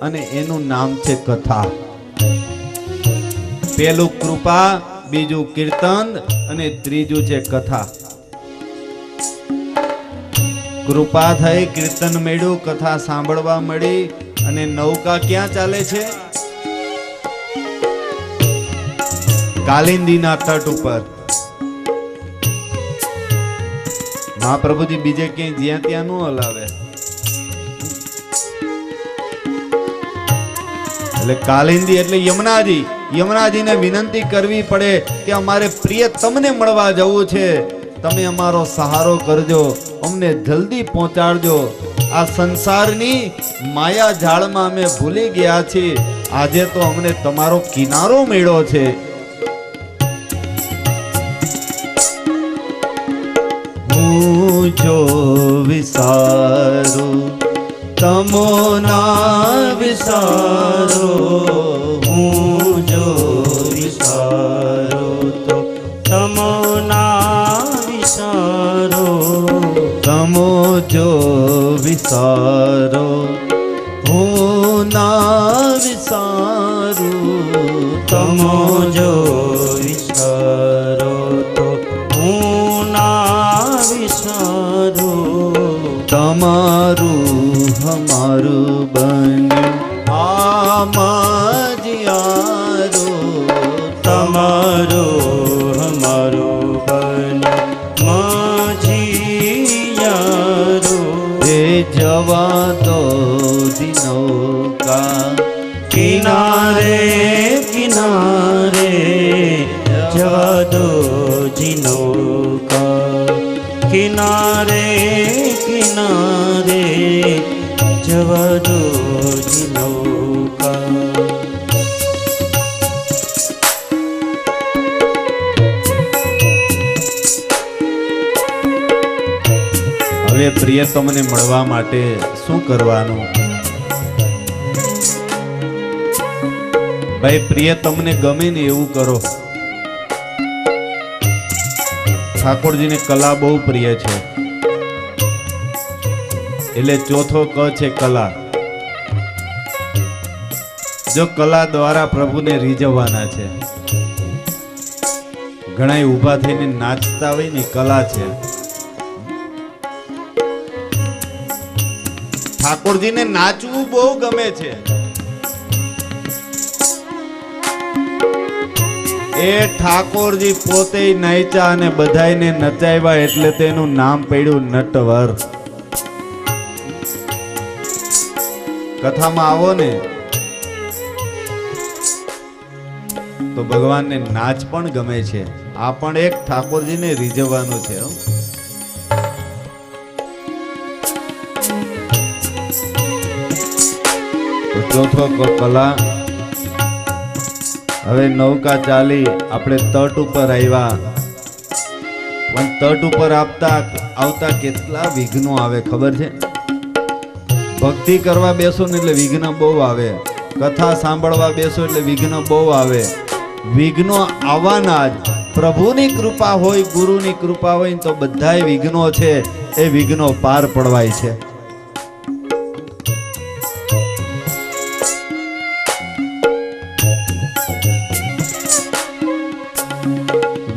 Speaker 1: અને એનું નામ છે કથા. પેલું કૃપા, બીજું કીર્તન અને ત્રીજું છે કથા. કૃપા થઈ, કીર્તન મળ્યું, કથા સાંભળવા મળી અને નૌકા ક્યાં ચાલે છે? કાલિંદીના તટ ઉપર. મહાપ્રભુજી બીજે ક્યાંય જ્યાં ત્યાં ન હલાવે. એટલે કાલિંદી એટલે યમુનાજી. યમુનાજીને વિનંતી કરવી પડે કે અમારે પ્રિય તમને મળવા જવું છે, તમે અમારો સહારો કરજો, અમને જલ્દી પહોંચાડજો. આ સંસારની માયા જાળમાં અમે ભૂલી ગયા છીએ, આજે તો અમને તમારો કિનારો મળ્યો છે. હું જો વિસારું તમો ના વિસારો,
Speaker 2: હું જો વિસારો તો તમો ના વિસારો,
Speaker 1: તમો જો વિસારો હું ના વિસારું,
Speaker 2: તમો જો વિસારો તો હું ના વિસારો,
Speaker 1: તમારું હમારું બન્યું આમાં જીયારો,
Speaker 2: તમારો હમારો બન માજીયારો,
Speaker 1: એ જવા દો દિનોકા
Speaker 2: કિનારે કિનારે જવા દો જીનોકા, કિનારે કિનારે જવા દો જીનોકા.
Speaker 1: હવે પ્રિયતમને મળવા માટે શું કરવાનું? ભાઈ પ્રિયતમને ગમે ને એવું કરો. ઠાકોરજીને કલા બહુ પ્રિય છે, એટલે ચોથો ક છે કલા. જો કલા દ્વારા પ્રભુને રીઝવવાના છે. ઘણા ઊભા થઈને નાચતા હોય ને કલા છે. ઠાકોરજીને નાચવું બહુ ગમે છે. એ ઠાકોરજી પોતે નાચ્યા અને બધાયને નચાવ્યા એટલે તેનું નામ પડ્યું નટવર. કથામાં આવો ને તો ભગવાનને નાચ પણ ગમે છે. આ પણ એક ઠાકોરજીને રીઝવવાનું છે. ચોથો કલા. હવે નૌકા ચાલી આપણે તટ ઉપર આવ્યા, પણ તટ ઉપર આવતા કેટલા વિઘ્નો આવે ખબર છે? ભક્તિ કરવા બેસો ને એટલે વિઘ્ન બહુ આવે, કથા સાંભળવા બેસો એટલે વિઘ્ન બહુ આવે. વિઘ્નો આવવાના જ. પ્રભુની કૃપા હોય, ગુરુની કૃપા હોય તો બધાય વિઘ્નો છે એ વિઘ્નો પાર પડવાય છે.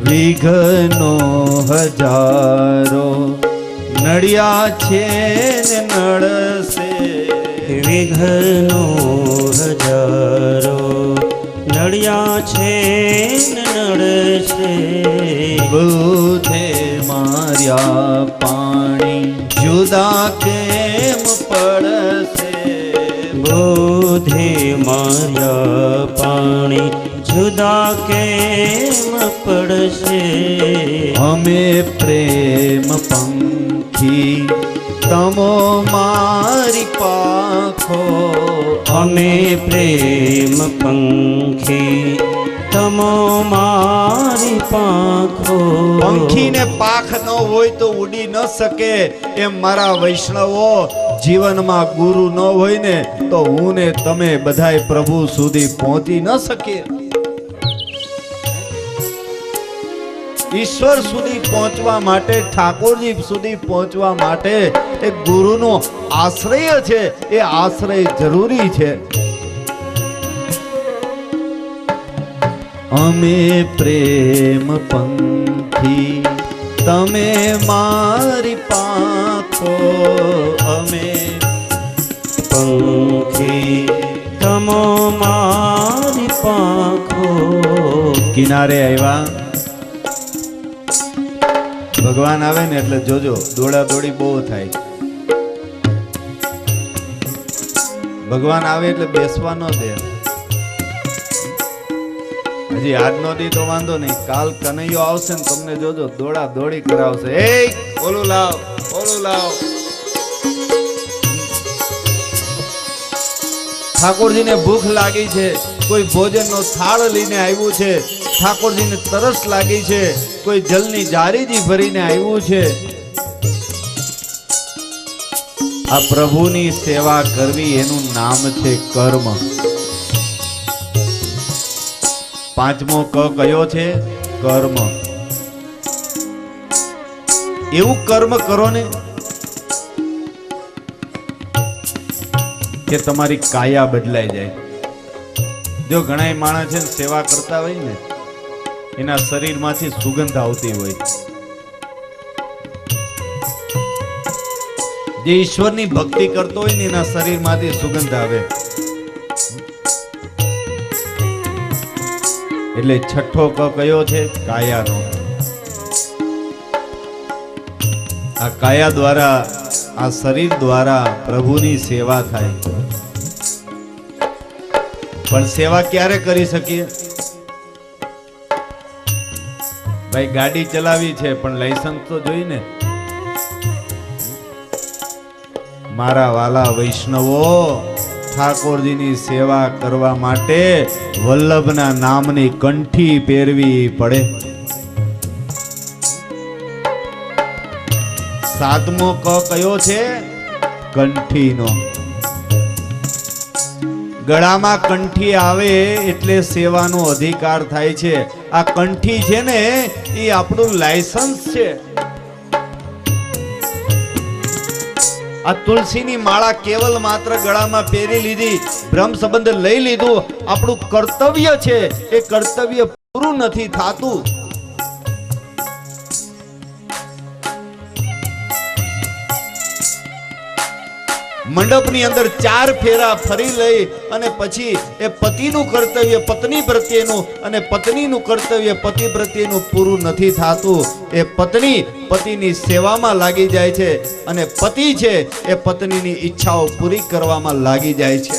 Speaker 1: વિઘ્નો હજારો નડિયા છે ને નડશે,
Speaker 2: વિઘ્નો હજારો નડિયા છે ને નડશે,
Speaker 1: બુધે માર્યા પાણી જુદા કેમ પડશે,
Speaker 2: બોધે માર્યા પાણી જુદા કેમ પડશે,
Speaker 1: અમે પ્રેમ પંખી તમો મારી પાખો,
Speaker 2: અમે પ્રેમ પંખી તમો મારી પાંખો.
Speaker 1: પંખીને પાખ ન હોય તો ઉડી ન શકે, એમ મારા વૈષ્ણવો જીવનમાં ગુરુ ન હોય ને તો હું ને તમે બધાય પ્રભુ સુધી પહોંચી ન શકીએ. ઈશ્વર સુધી પહોંચવા માટે, ઠાકોરજી સુધી પહોંચવા માટે એક ગુરુનો આશ્રય છે. એ આશ્રય જરૂરી છે. અમે પ્રેમ પંખી તમે મારી પાંખો, અમે
Speaker 2: પંખી તમો મારી પાંખો.
Speaker 1: કિનારે આવ્યા. ભગવાન આવે ને એટલે જોજો દોડા દોડી બહુ થાય. ભગવાન આવે એટલે બેસવા ન દે. હજી આજનો દી તો વાંધો નહીં, કાલ કનૈયો આવશે ને તમને જોજો દોડા દોડી કરાવશે. એ ઓલું લાવ, ઓલું લાવ. ઠાકોરજીને ભૂખ લાગી છે, કોઈ ભોજનનો થાળ લઈને આવ્યું છે. ઠાકોરજીને તરસ લાગી છે, કોઈ જલની જારીજી ભરીને આવ્યું છે. આ પ્રભુની સેવા કરવી એનું નામ છે કર્મ. પાંચમો ક કયો છે? કર્મ. એવું કર્મ કરો ને કે તમારી કાયા બદલાઈ જાય. જો ઘણા માણસ છે ને સેવા કરતા હોય ને એના શરીરમાંથી સુગંધ આવતી હોય. જે ઈશ્વરની ભક્તિ કરતો હોય ને એના શરીરમાંથી સુગંધ આવે. એટલે છઠ્ઠો ક કયો છે? કાયાનો. આ કાયા દ્વારા, આ શરીર દ્વારા પ્રભુની સેવા થાય. પણ સેવા ક્યારે કરી શકીએ? ભાઈ ગાડી ચલાવી છે પણ લાયસન્સ તો જોઈ ને. મારા વાલા વૈષ્ણવો, ઠાકોરજીની સેવા કરવા માટે વલ્લભના નામની કંઠી પહેરવી પડે. સાતમો ક કયો છે? કંઠીનો. ગળામાં કંઠી આવે એટલે સેવાનો અધિકાર થાય છે. આ કંઠી છે ને એ આપણું લાયસન્સ છે. આ તુલસીની માળા કેવલ માત્ર ગળામાં પહેરી લીધી, બ્રહ્મ સંબંધ લઈ લીધું, આપણું કર્તવ્ય છે. એ કર્તવ્ય પૂરું નથી થાતું. મંડપની અંદર 4 ફેરા ફરી લઈ અને પછી એ પતિનું કર્તવ્ય પત્ની પ્રત્યેનું અને પત્નીનું કર્તવ્ય પતિ પ્રત્યેનું પૂરું નથી થાતું. એ પત્ની પતિની સેવામાં લાગી જાય છે અને પતિ છે એ પત્નીની ઈચ્છાઓ પૂરી કરવામાં લાગી જાય છે.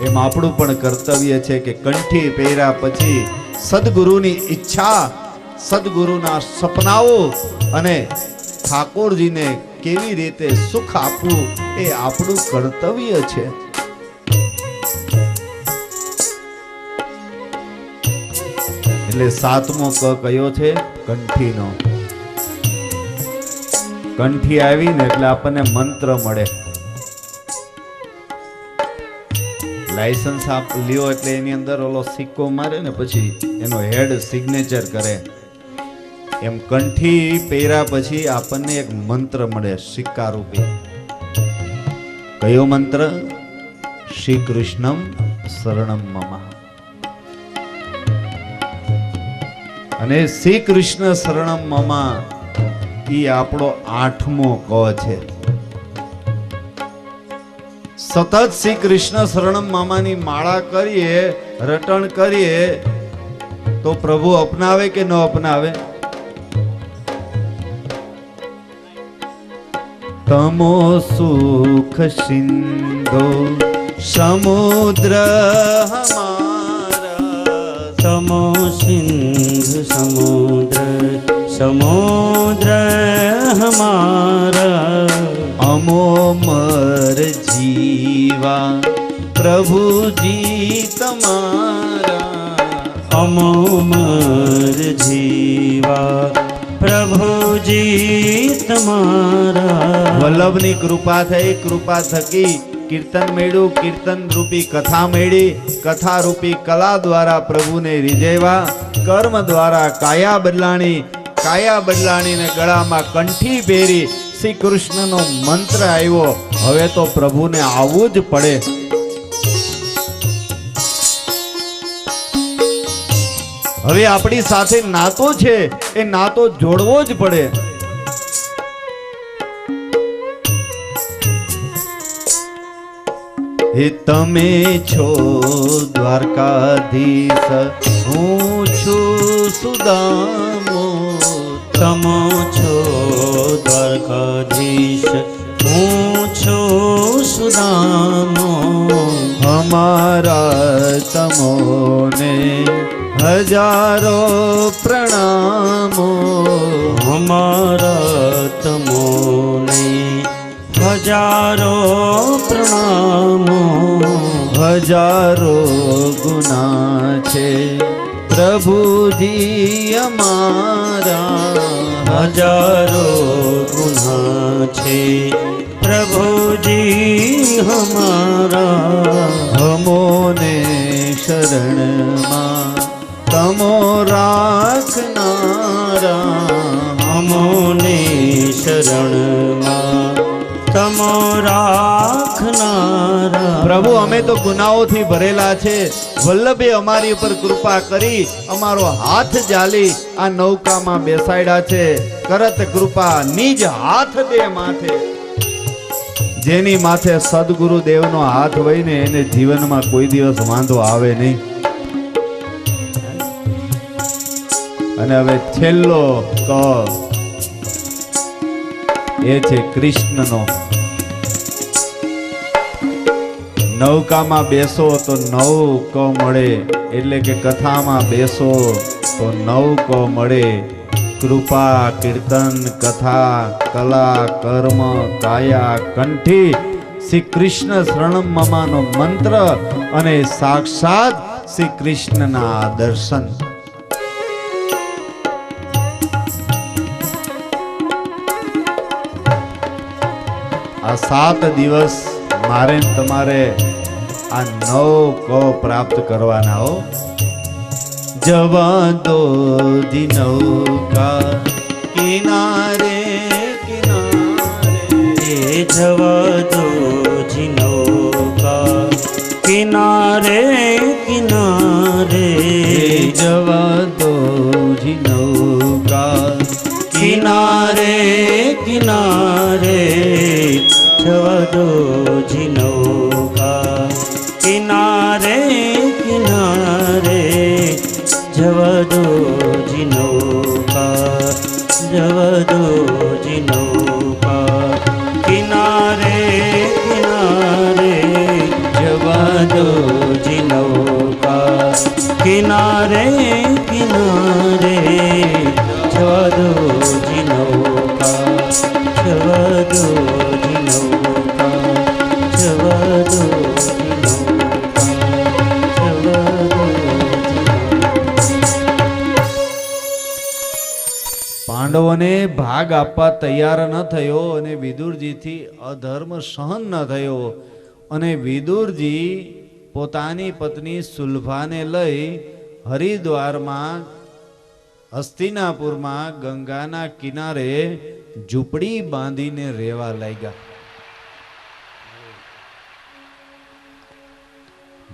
Speaker 1: એમ આપણું પણ કર્તવ્ય છે કે કંઠી પહેર્યા પછી સદગુરુની ઈચ્છા, સદગુરુના સપનાઓ અને ઠાકોરજીને કેવી રીતે સુખ આપવું એ આપણું કર્તવ્ય છે. એટલે સાતમો ક કયો છે? કંઠીનો. કંઠી આવી ને એટલે આપણને મંત્ર મળે. લાયસન્સ આપ લ્યો એટલે એની અંદર ઓલો સિક્કો મારે ને પછી એનો હેડ સિગ્નેચર કરે. એમ કંઠી પહેર્યા પછી આપણને એક મંત્ર મળે સિક્કા રૂપી. કયો મંત્ર? શ્રી કૃષ્ણમ શરણમ મમ. અને શ્રી કૃષ્ણ શરણમ મમ ઈ આપણો 8મો ક છે. સતત શ્રી કૃષ્ણ શરણમ મામાની માળા કરીએ, રટણ કરીએ તો પ્રભુ અપનાવે કે ન અપનાવે? તમો સુખ સિંધો સમુદ્ર હમારા.
Speaker 2: તમો સિંધુ સમુદ્ર હમારા.
Speaker 1: અમો મર જીવા પ્રભુજી તમારા.
Speaker 2: અમો મર જીવા પ્રભુજી તમારા.
Speaker 1: વલ્લભની કૃપા થઈ, કૃપા થકી કીર્તન મેળ્યું, કીર્તન રૂપી કથા મેળી, કથા રૂપી કલા દ્વારા પ્રભુને રીઝેવા, કર્મ દ્વારા કાયા બદલાણી, કાયા બદલાણીને ગળામાં કંઠી પહેરી, શ્રી કૃષ્ણનો મંત્ર આવ્યો. હવે તો પ્રભુને આવવું જ પડે. હવે આપણી સાથે નાતો છે એ નાતો જોડવો જ પડે. હે તમે છો દ્વારકાધીશ, હું છું સુદામો.
Speaker 2: તમો છો દ્વારકાધીશ, હું છું સુદામો.
Speaker 1: હમારા તમોને હજારો પ્રણામો.
Speaker 2: હમારા તમોને હજારો પ્રણામો.
Speaker 1: હજારો ગુના છે પ્રભુજી અમારા.
Speaker 2: હજારો ગુના છે પ્રભુજી હમારા.
Speaker 1: હમોને શરણમાં તમો રાખનારા.
Speaker 2: અમોને શરણમાં તમો રાખનારા.
Speaker 1: પ્રભુ અમે તો ગુનાઓથી ભરેલા છે, વલ્લભે અમારી ઉપર કૃપા કરી અમારો હાથ જાલી આ નૌકામાં બેસાડ્યા છે. કરત કૃપા નિજ હાથ દે માથે. જેની માથે સદગુરુ દેવનો હાથ હોય ને એને જીવનમાં કોઈ દિવસ વાંધો આવે નહીં. અને હવે છેલ્લો ક એ છે કૃષ્ણનો. નૌકામાં બેસો તો નવ ક મળે, એટલે કે કથામાં બેસો તો નવ ક મળે. કૃપા, કીર્તન, કથા, કલા, કર્મ, કાયા, કંઠી શ્રી કૃષ્ણ શરણમ મમાનો મંત્ર અને સાક્ષાત શ્રી કૃષ્ણના દર્શન. આ 7 દિવસ મારે ને તમારે આ 9 ક પ્રાપ્ત કરવાના હો. જવા દો જી નૌકા કિનારે કિનારે.
Speaker 2: જવા દો જી નૌકા કિનારે કિનારે.
Speaker 1: જવા દો જી નૌકા
Speaker 2: કિનારે કિનારે. જવા દો જી નૌકા કિનારે કિનારે. જવા દો જી નૌકા. જવા દો જી નૌકા કિનારે કિનારે. જવા દો જી નૌકા કિનારે કિનારે. જવા દો જી નૌકા. જવા દો જી નૌકા. જવા દો જી નૌકા. જવા દો.
Speaker 1: પાંડવોને ભાગ આપવા તૈયાર ન થયો અને વિદુરજીથી અધર્મ સહન ન થયો અને વિદુરજી પોતાની પત્ની સુલભાને લઈ હરિદ્વારમાં હસ્તિનાપુરમાં ગંગાના કિનારે ઝૂંપડી બાંધીને રહેવા લાગ્યા.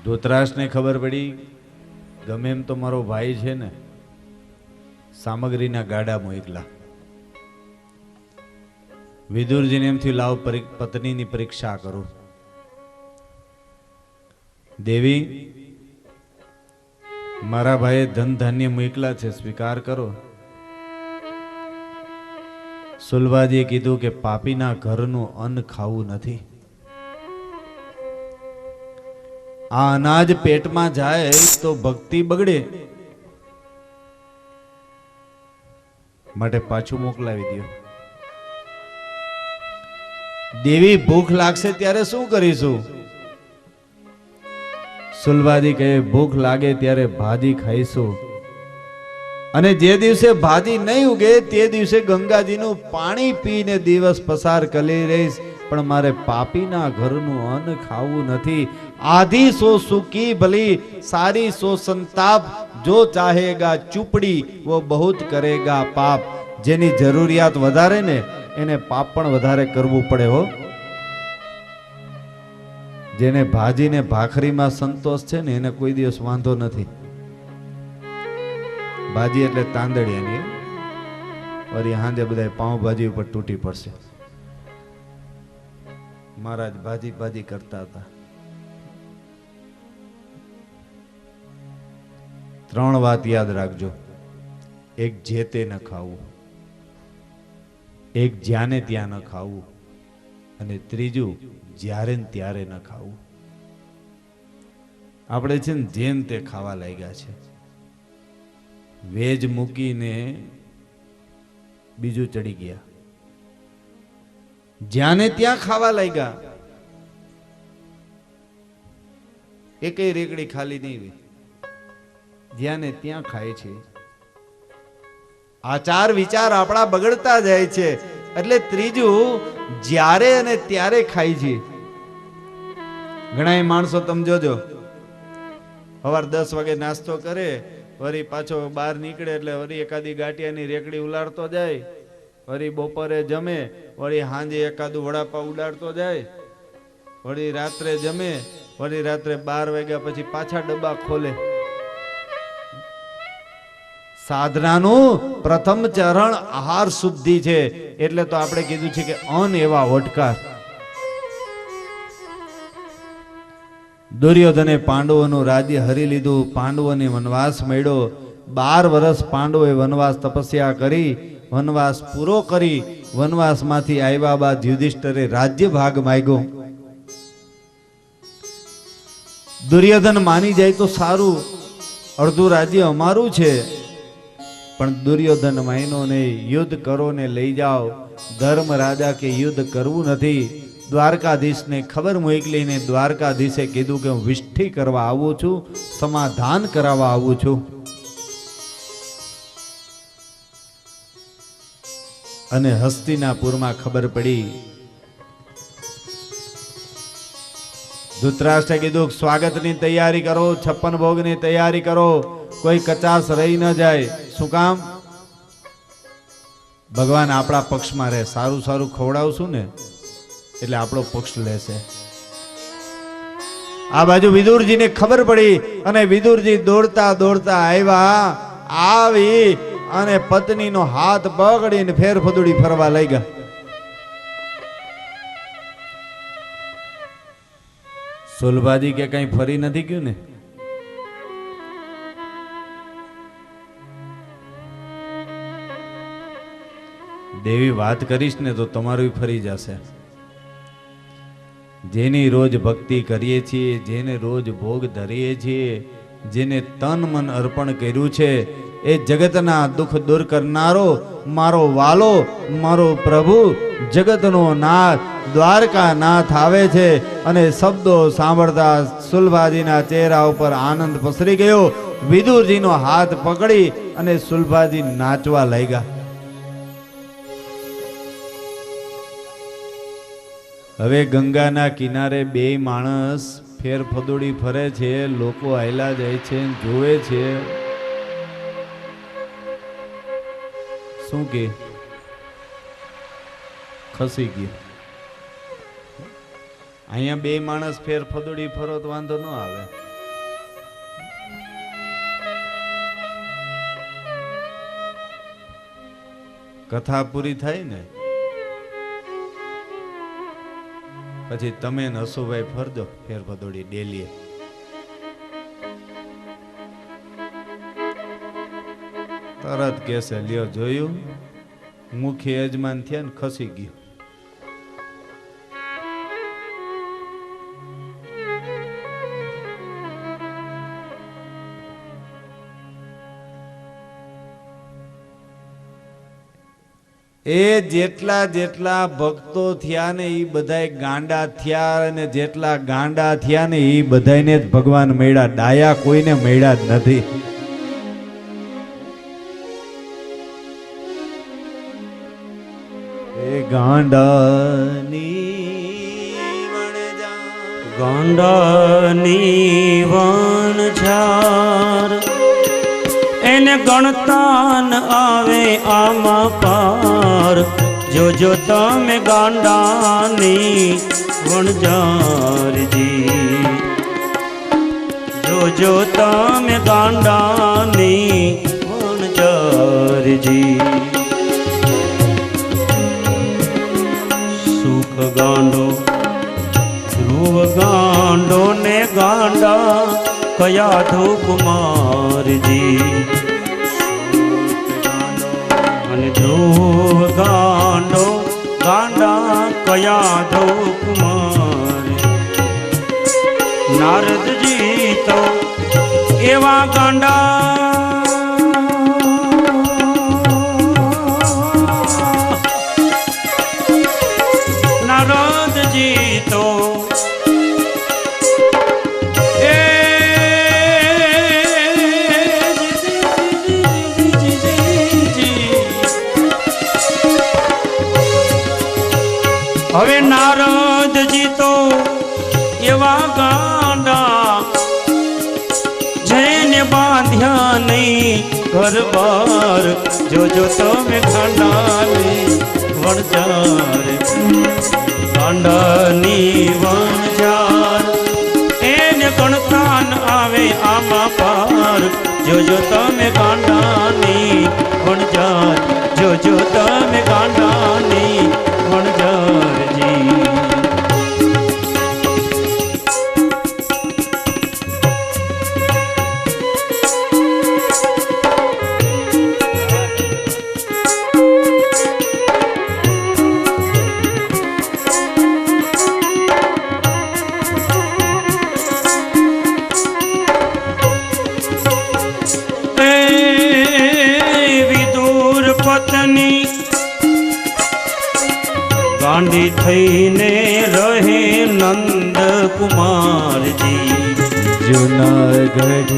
Speaker 1: ધૃતરાષ્ટ્રને ખબર પડી ગમે એમ તો મારો ભાઈ છે ને, સામગ્રીના ગાડા મોકલા. વિદુરજીને એમથી લાવ પત્નીની પરીક્ષા કરું. દેવી, મારા ભાઈએ ધન ધાન્ય મોકલા છે, સ્વીકાર કરો. સુલભાજીએ કીધું કે પાપીના ઘરનું અન્ન ખાવું નથી. આ અનાજ પેટમાં જાય તો ભક્તિ બગડે, માટે પાછું મોકલાવી દો. દેવી, ભૂખ લાગશે ત્યારે શું કરીશું? સુલભાજી કહે, ભૂખ લાગે ત્યારે ભાજી ખાઈશું, અને જે દિવસે ભાજી નહીં ઉગે તે દિવસે ગંગાજીનું પાણી પીને દિવસ પસાર કરી રહીશ, પણ મારે પાપીના ઘરનું અન્ન ખાવું નથી. આધી સો સુખી ભલી સારી સો સંતાપ, જો ચાહેગા ચૂપડી વો બહુત કરેગા પાપ. જેની જરૂરિયાત વધારે ને એને પાપ પણ વધારે કરવું પડે હો. જેને ભાજીને ભાખરીમાં સંતોષ છે ને એને કોઈ દિવસ વાંધો નથી. ભાજી એટલે તાંદળિયાની, વળી હાંજે બધા પાઉંભાજી ઉપર તૂટી પડશે. મહારાજ ભાજી ભાજી કરતા હતા. 3 વાત યાદ રાખજો. એક, જે તે ન ખાવું. એક, જ્યાં ને ત્યાં ન ખાવું. અને ત્રીજું, જ્યારે ને ત્યારે ન ખાવું. આપણે છે ને જેમ તે ખાવા લાગ્યા છે. વેજ મૂકીને બીજું ચડી ગયા. જ્યાં ને ત્યાં ખાવા લાગ્યા. એકેય રેકડી ખાલી નહીં, જ્યાં ને ત્યાં ખાય છે. આચાર વિચાર આપણા બગડતા જાય છે. એટલે ત્રીજું જ્યારે અને ત્યારે ખાય છે. ઘણા માણસો તમે જોજો સવાર 10 વાગે નાસ્તો કરે, વળી પાછો બહાર નીકળે એટલે વળી એકાદી ગાંઠિયાની રેકડી ઉલાડતો જાય, વળી બપોરે જમે, વળી સાંજે એકાદું વડાપાવ ઉડાડતો જાય, વળી રાત્રે જમે, વળી રાત્રે 12 વાગ્યા પછી પાછા ડબ્બા ખોલે. સાધનાનું પ્રથમ ચરણ આહાર શુદ્ધિ છે. એટલે તો આપણે કીધું છે કે અન્ન એવા ઓટકાર. દુર્યોધને પાંડવોનું રાજ્ય હરી લીધું, પાંડવોને વનવાસ મળ્યો. 12 વર્ષ પાંડવોએ વનવાસ તપસ્યા કરી, વનવાસ પૂરો કરી, વનવાસમાંથી આવ્યા બાદ યુધિષ્ઠિરે રાજ્ય ભાગ માંગ્યો. દુર્યોધન માની જાય તો સારું, અડધું રાજ્ય અમારું છે. પણ દુર્યોધન માયનો નહીં, યુદ્ધ કરો ને લઈ જાઓ. ધર્મ રાજા કે યુદ્ધ કરવું નથી. દ્વારકાધીશને ખબર મોકલીને દ્વારકાધીશે કીધું કે હું વિષ્ઠી કરવા આવું છું, સમાધાન કરાવવા આવું છું. અને હસ્તિનાપુરમાં ખબર પડી. ધૃતરાષ્ટ્રે કીધું સ્વાગતની તૈયારી કરો, 56 ભોગની તૈયારી કરો, કોઈ કચાશ રહી ન જાય. શું કામ? ભગવાન આપણા પક્ષમાં રહે. સારું સારું ખવડાવશું ને એટલે આપણો પક્ષ લેશે. આ બાજુ વિદુરજીને ખબર પડી અને વિદુરજી દોડતા દોડતા આવ્યા. આવી અને પત્નીનો હાથ પકડીને ફેર ફદુડી ફરવા લઈ ગયા. સુલભાજી કે કઈ ફરી નથી ગયું ને? દેવી વાત કરીશ ને તો તમારું ફરી જશે. જેની રોજ ભક્તિ કરીએ છીએ, જેને રોજ ભોગ ધરીએ છીએ, જેને તન મન અર્પણ કર્યું છે, એ જગતના દુઃખ દૂર કરનારો મારો વાલો, મારો પ્રભુ, જગતનો નાથ, દ્વારકા નાથ આવે છે. અને શબ્દો સાંભળતા સુલભાજીના ચહેરા ઉપર આનંદ પસરી ગયો. વિદુરજીનો હાથ પકડી અને સુલભાજી નાચવા લાગ્યા. હવે ગંગાના કિનારે 2 માણસ ફેર ફદોડી ફરે છે. લોકો આયલા જાય છે, જોવે છે. શું કે ખસી ગયું. અહીંયા 2 માણસ ફેર ફદોડી ફરો તો વાંધો ન આવે. કથા પૂરી થાય ને પછી તમે નસુભાઈ ફરજો ફેર ફદોડી ડેલીએ. તરત કેસે લ્યો જોયું, મુખ્ય યજમાન થયા ને ખસી ગયું. એ જેટલા જેટલા ભક્તો થયા ને એ બધાય ગાંડા થયા, અને જેટલા ગાંડા થયા ને એ બધાને જ ભગવાન મળ્યા. ડાયા કોઈને મળ્યા જ નથી. એ
Speaker 2: ગાંડાની વણઝાર એને ગણતાન આવે આમાં પાર. જોજો તમે ગાંડાની વણઝારજી, જોજો તમે ગાંડાની વણઝારજી. સુખ ગાંડો, ધ્રુવ ગાંડો ને ગાંડા કયા ધુકુમારજી. અને ધ્રુવ ગાંડો ગાંડા કયા ધુકુમાર. નારદજી તો એવા ગાંડા નારદજી તો ઘર બાર જોજો તમે ગાંડાની વણઝાર ગાંડાની વણઝાર એને ગણતાન આવે આમાં પાર જોજો તમે ગાંડાની વણઝાર જોજો તમે ગાંડાની વણઝારજી પત્ની ગાંડી થઈને રહે નંદ કુમારજી
Speaker 1: જુનાગઢ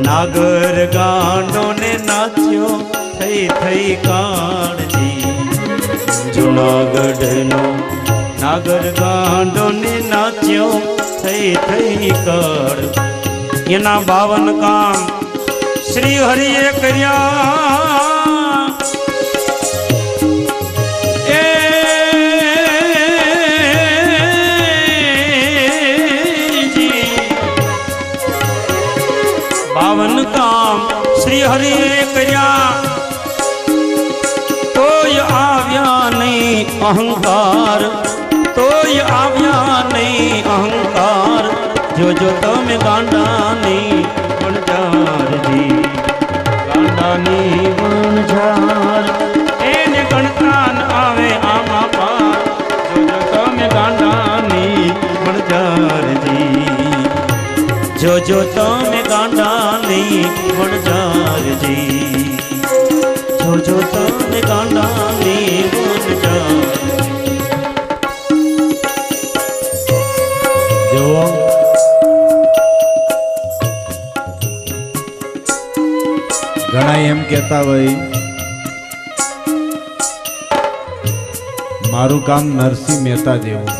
Speaker 2: નાગર ગાંડો ને નાચ્યો થઈ થઈ કાળજી જુનાગઢનો નાગર ગાંડો ને નાચ્યો થઈ થઈ કાળ એના 52 કામ શ્રી હરિએ કર્યા કામ શ્રી હરિએ કર્યા તોય આવ્યા નહીં અહંકાર તોય આવ્યા નહીં અહંકાર જોજો તમે ગાંડાની વણઝારજી ગાંડાની વણઝાર એને ગણતાન આવે આમાં પાર જોજો તમે ગાંડાની વણઝારજી જોજો તમે ગાંડાની વણઝારજી જોજો તમે ગાંડાની વણઝારજી
Speaker 1: જુઓ ઘણા એમ કહેતા હોય મારું કામ નરસિંહ મહેતા જેવું